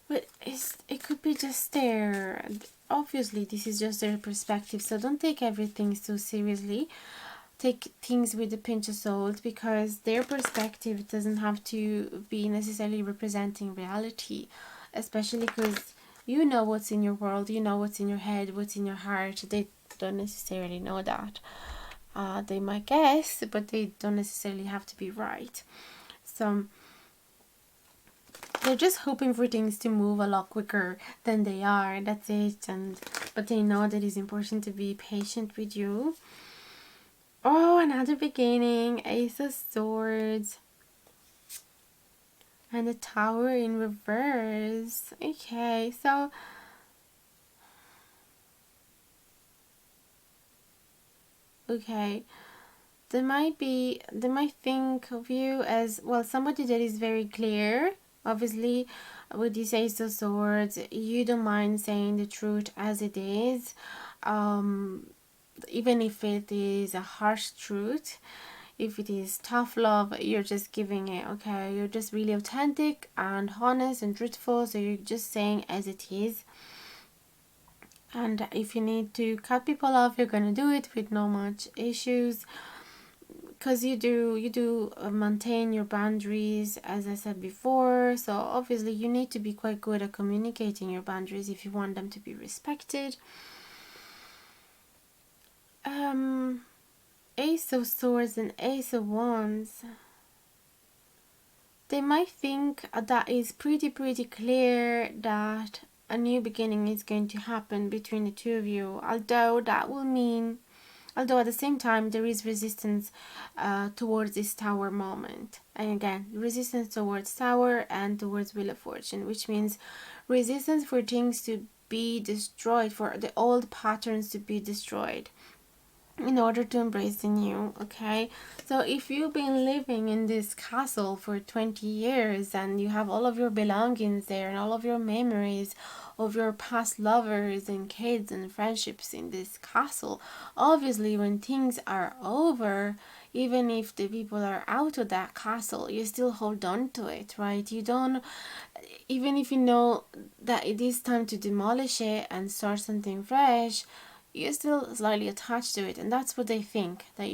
But it could be just their, obviously this is just their perspective, so don't take everything so seriously. Take things with a pinch of salt, because their perspective doesn't have to be necessarily representing reality, especially because you know what's in your world, you know what's in your head, what's in your heart. They don't necessarily know that. They might guess, but they don't necessarily have to be right. So they're just hoping for things to move a lot quicker than they are. That's it. But they know that it's important to be patient with you. Oh, another beginning. Ace of Swords. And the Tower in reverse. Okay, so okay. They might think of you as, well, somebody that is very clear. Obviously, with this Ace of Swords, you don't mind saying the truth as it is. Even if it is a harsh truth, if it is tough love, you're just giving it. Okay, you're just really authentic and honest and truthful, so you're just saying as it is. And if you need to cut people off, you're gonna do it with no much issues. because you do maintain your boundaries, as I said before. So obviously you need to be quite good at communicating your boundaries if you want them to be respected. Ace of Swords and Ace of Wands, they might think that is pretty clear that a new beginning is going to happen between the two of you, although at the same time there is resistance towards this Tower moment. And again, resistance towards Tower and towards Wheel of Fortune, which means resistance for things to be destroyed, for the old patterns to be destroyed in order to embrace the new. Okay, so if you've been living in this castle for 20 years and you have all of your belongings there and all of your memories of your past lovers and kids and friendships in this castle, obviously when things are over, even if the people are out of that castle, you still hold on to it, right? You don't, even if you know that it is time to demolish it and start something fresh, you're still slightly attached to it. And that's what they think, that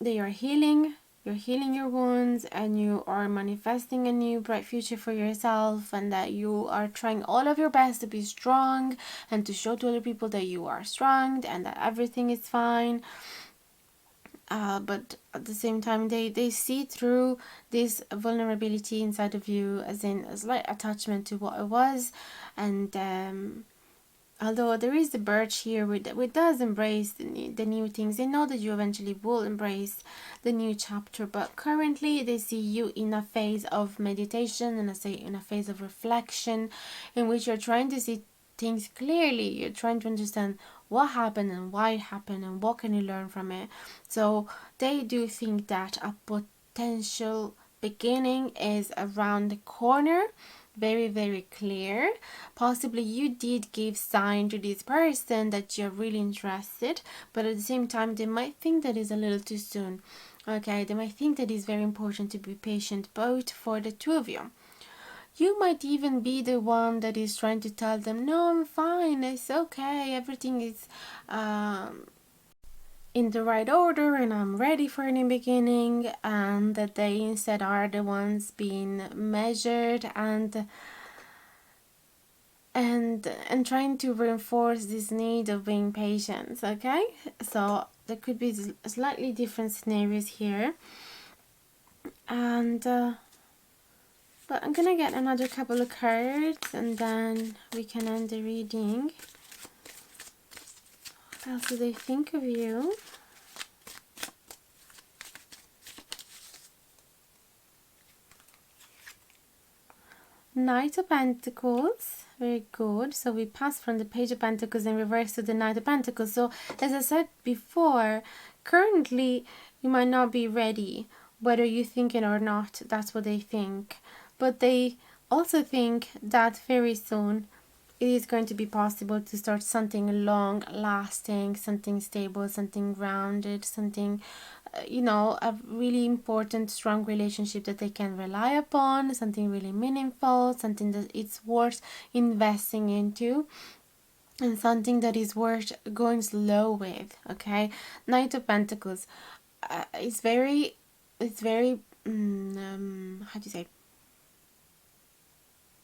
they are healing, you're healing your wounds, and you are manifesting a new bright future for yourself, and that you are trying all of your best to be strong and to show to other people that you are strong and that everything is fine. But at the same time, they see through this vulnerability inside of you, as in a slight attachment to what it was. And although there is the birch here, which does embrace the new things, they know that you eventually will embrace the new chapter. But currently, they see you in a phase of meditation, and I say in a phase of reflection, in which you're trying to see things clearly. You're trying to understand what happened and why it happened and what can you learn from it. So they do think that a potential beginning is around the corner, very clear. Possibly you did give sign to this person that you're really interested, but at the same time they might think that is a little too soon. Okay, they might think that it's very important to be patient, both for the two of you. You might even be the one that is trying to tell them, no, I'm fine, it's okay, everything is in the right order and I'm ready for a new beginning, and that they instead are the ones being measured and trying to reinforce this need of being patient. Okay, so there could be slightly different scenarios here, and but I'm gonna get another couple of cards and then we can end the reading. What else do they think of you? Knight of Pentacles, very good. So we pass from the Page of Pentacles in reverse to the Knight of Pentacles. So as I said before, currently you might not be ready, whether you think it or not. That's what they think. But they also think that very soon it is going to be possible to start something long lasting, something stable, something grounded, something, a really important, strong relationship that they can rely upon, something really meaningful, something that it's worth investing into, and something that is worth going slow with. Okay, Knight of Pentacles, it's very how do you say,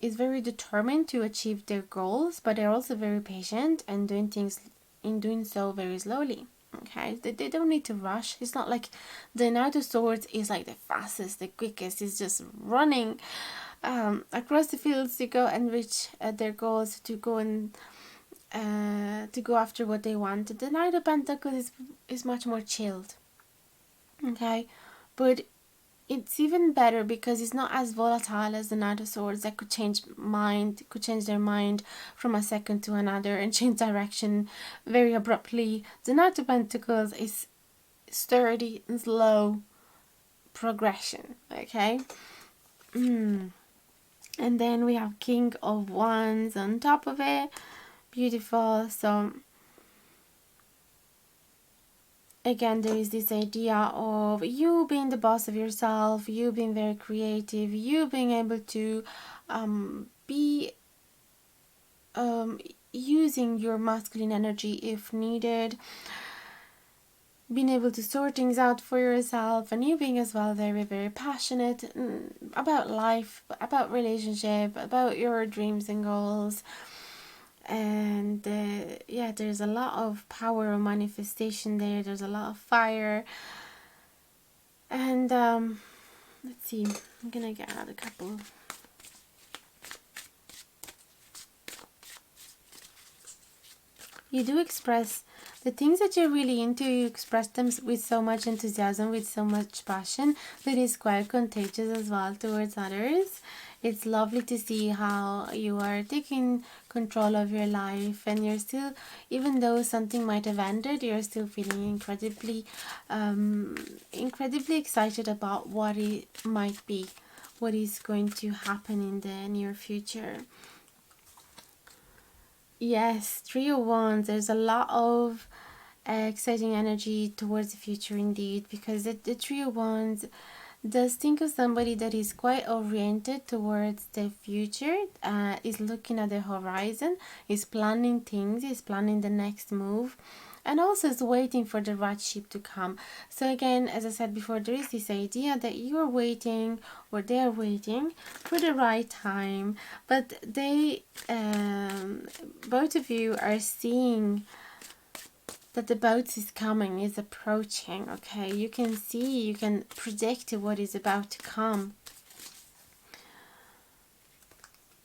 is very determined to achieve their goals, but they're also very patient and doing so very slowly. Okay, they don't need to rush. It's not like the Knight of Swords is like the fastest, the quickest. It's just running across the fields to go and reach their goals, to go and to go after what they want. The Knight of Pentacles is much more chilled. Okay, but it's even better because it's not as volatile as the Knight of Swords that could change their mind from a second to another and change direction very abruptly. The Knight of Pentacles is sturdy and slow progression. Okay. And then we have King of Wands on top of it. Beautiful. So again, there is this idea of you being the boss of yourself, you being very creative, you being able to be using your masculine energy if needed. being able to sort things out for yourself, and you being as well very, very passionate about life, about relationship, about your dreams and goals. And yeah, there's a lot of power of manifestation there. There's a lot of fire. And let's see, I'm gonna get out a couple. You do express the things that you're really into, you express them with so much enthusiasm, with so much passion, that is quite contagious as well towards others. It's lovely to see how you are taking control of your life, and you're still, even though something might have ended, you're still feeling incredibly excited about what it might be, what is going to happen in the near future. Yes, Three of Wands. There's a lot of exciting energy towards the future indeed, because the Three of Wands does think of somebody that is quite oriented towards the future, is looking at the horizon, is planning things, is planning the next move, and also is waiting for the right ship to come. So again, as I said before, there is this idea that you're waiting, or they're waiting for the right time, but they, both of you are seeing that the boat is coming, is approaching. Okay, you can see, you can predict what is about to come,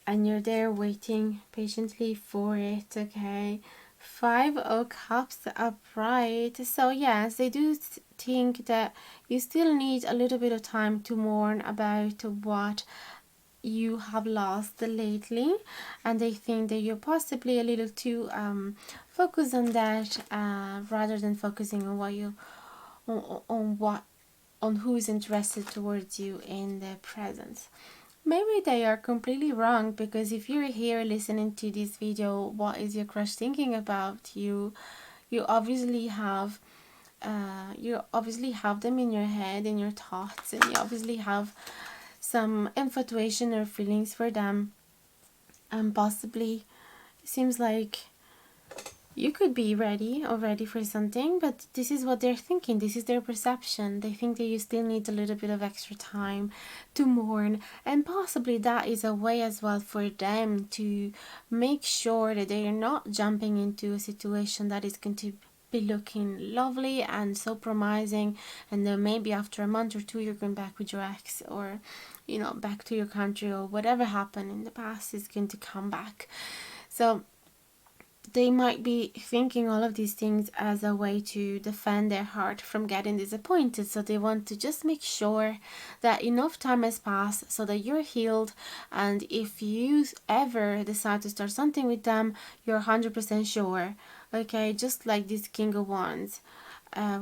and you're there waiting patiently for it. Okay, Five of Cups upright. So yes, they do think that you still need a little bit of time to mourn about what you have lost lately, and they think that you're possibly a little too focused on that, rather than focusing on what you on who is interested towards you in the present. Maybe they are completely wrong, because if you're here listening to this video, what is your crush thinking about you? You obviously have them in your head, in your thoughts, and you obviously have some infatuation or feelings for them, and possibly it seems like you could be ready for something, but this is what they're thinking. This is their perception. They think that you still need a little bit of extra time to mourn, and possibly that is a way as well for them to make sure that they are not jumping into a situation that is going to be looking lovely and so promising, and then maybe after a month or two you're going back with your ex, or back to your country, or whatever happened in the past is going to come back. So they might be thinking all of these things as a way to defend their heart from getting disappointed. So they want to just make sure that enough time has passed so that you're healed, and if you ever decide to start something with them, you're 100% sure. Okay, just like this King of Wands,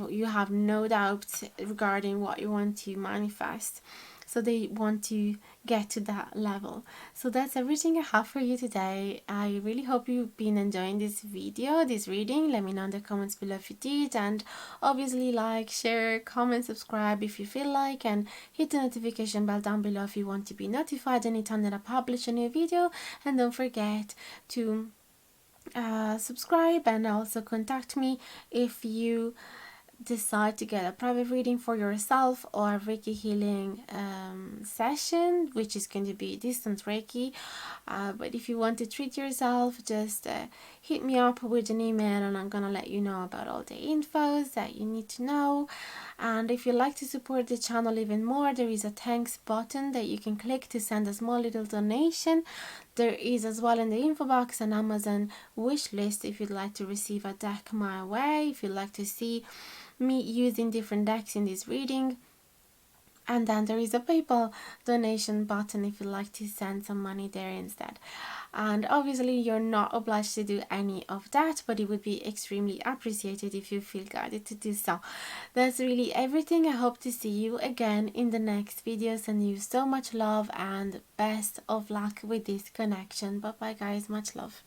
you have no doubts regarding what you want to manifest. So they want to get to that level. So that's everything I have for you today. I really hope you've been enjoying this video, this reading. Let me know in the comments below if you did, and obviously like, share, comment, subscribe if you feel like, and hit the notification bell down below if you want to be notified anytime that I publish a new video. And don't forget to subscribe, and also contact me if you decide to get a private reading for yourself, or a Reiki healing session, which is going to be distant Reiki. But if you want to treat yourself, just hit me up with an email, and I'm gonna let you know about all the infos that you need to know. And if you'd like to support the channel even more, there is a thanks button that you can click to send a small little donation. There is as well in the info box an Amazon wish list if you'd like to receive a deck my way, if you'd like to see me using different decks in this reading. And then there is a PayPal donation button if you'd like to send some money there instead. And obviously you're not obliged to do any of that, but it would be extremely appreciated if you feel guided to do so. That's really everything. I hope to see you again in the next video. Send you so much love and best of luck with this connection. Bye bye guys, much love.